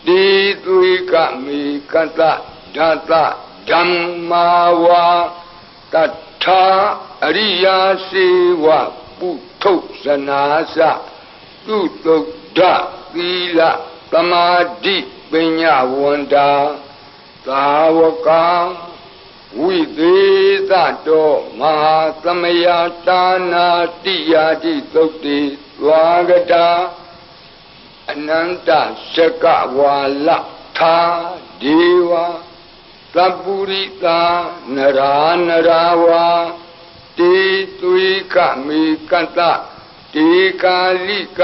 တိသွေကမေကတဓာတဓမ္မာဝါတထာအရိယာစေဝပုထုဇနာသသူတုဒ္ဓသီလသမာဓိပညာဝန္တာသာဝကဝိသေသတောမဟာသမယတာနာတိယာတိသုတ်တိသွားကတာအနန္တစကဝါလထာဒေဝသပ္ပုရိသာနရာဝါတေသွေကမေကတတေကာလိက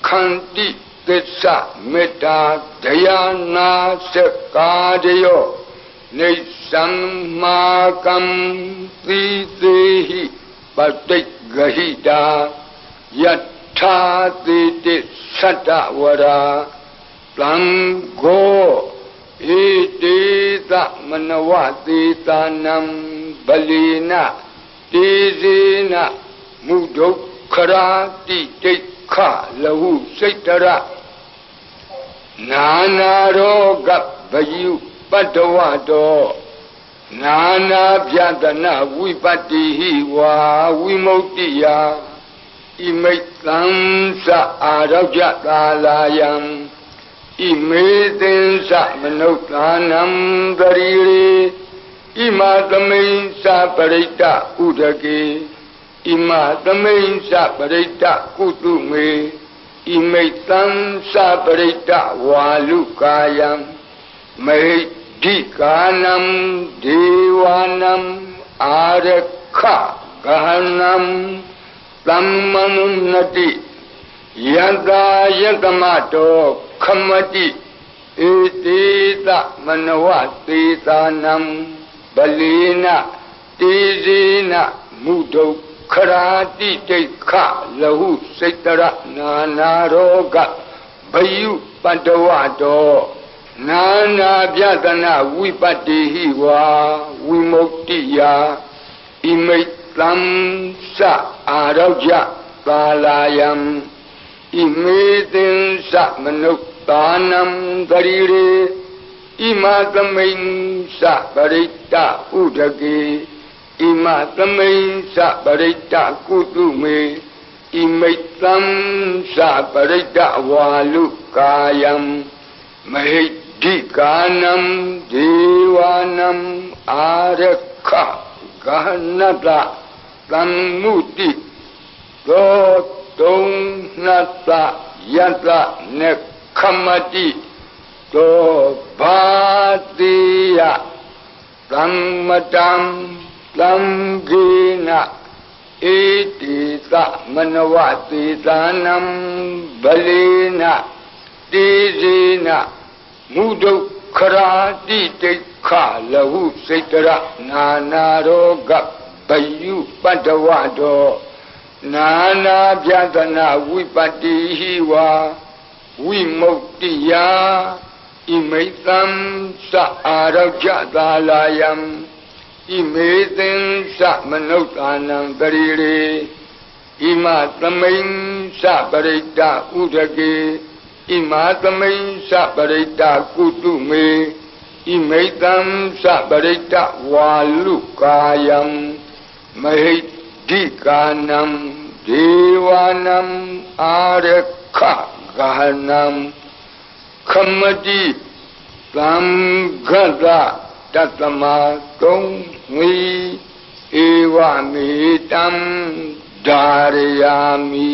ခန္တိသစ္စာမေတ္တာဒယာနာစကာတယောနေသမ္မာကံသီသေဟိပတိဂဟိတာယထာတိတိသတ္တဝရာသံဃောဣတိသမနဝတိသာနံဗလိနတေဇေနမုဒုက္ခရာတိတိခလဟုစိတ်တရနာနာရောဂဗယုပတ္တဝတော နာနာပြတနာဝိပတ္တိဟိဝါဝိမု ക്തി ယဣမိတ်သံသအာရောကြသာလာယံဣမေသင်္သမနုဿာနံတရိရေဣမသမိန်သပရိတ္တဥဒကေဣမသမိန်သပရိတ္တကုတုမေဣမိတ်သံသပရိတ္တဝါလုကာယံမဟိဒီကာနံဒေဝနံအာရခဂဟနံသမ္မနုနတိယတယတမတောခမတိဧတိသမနဝသေသာနံဗလေနတေဇေနမုဒုခရာတိတိခလဟုစိတ္တရနာနာရောဂဘယုပတ္တဝတောနာနာပြတနာဝိပတ္တိဟိဝါဝိမု ക്തി ယဣမိတ်သံသအာရောကြသာလာယံဣမေသင်္သမနုဿာနံတရိရေဣမသမိန်သပရိတ္တဥဒကေဣမသမိန်သပရိတ္တကုတုမေဣမိတ်သံသပရိတ္တဝါလုကာယံမဟိဒီကာနံဒေဝနံအာရခဂဟနတသံမုတိသောတုံနတယတနေခမတိသောဘာတိယသမ္မတံသံဂေနဧတိသမနဝသေသာနံဗလေနတေဇေနမုဒုခရာတိတိခလဟုစိတ္တရနာနာရောဂဘယုပတ္တဝတောနာနာပြတနာဝိပတ္တိဟိဝါဝိမု ക്തി ယဣမိတ်သံသအာရောကြသာလာယံဣမေသင်္သမနုဿာနံတရိရေဣမသမိန်သပရိတ္တဥဒကေဣမသမိန်သပရိတ္တကုတုမေဣမိတ်သံသပရိတ္တဝါလုကာယံမဟိဒီကာနံဒေဝနံအာရခဂဟနံခမတိသံဃတတတမကုံဝီဧဝမေတံဓာရယာမိ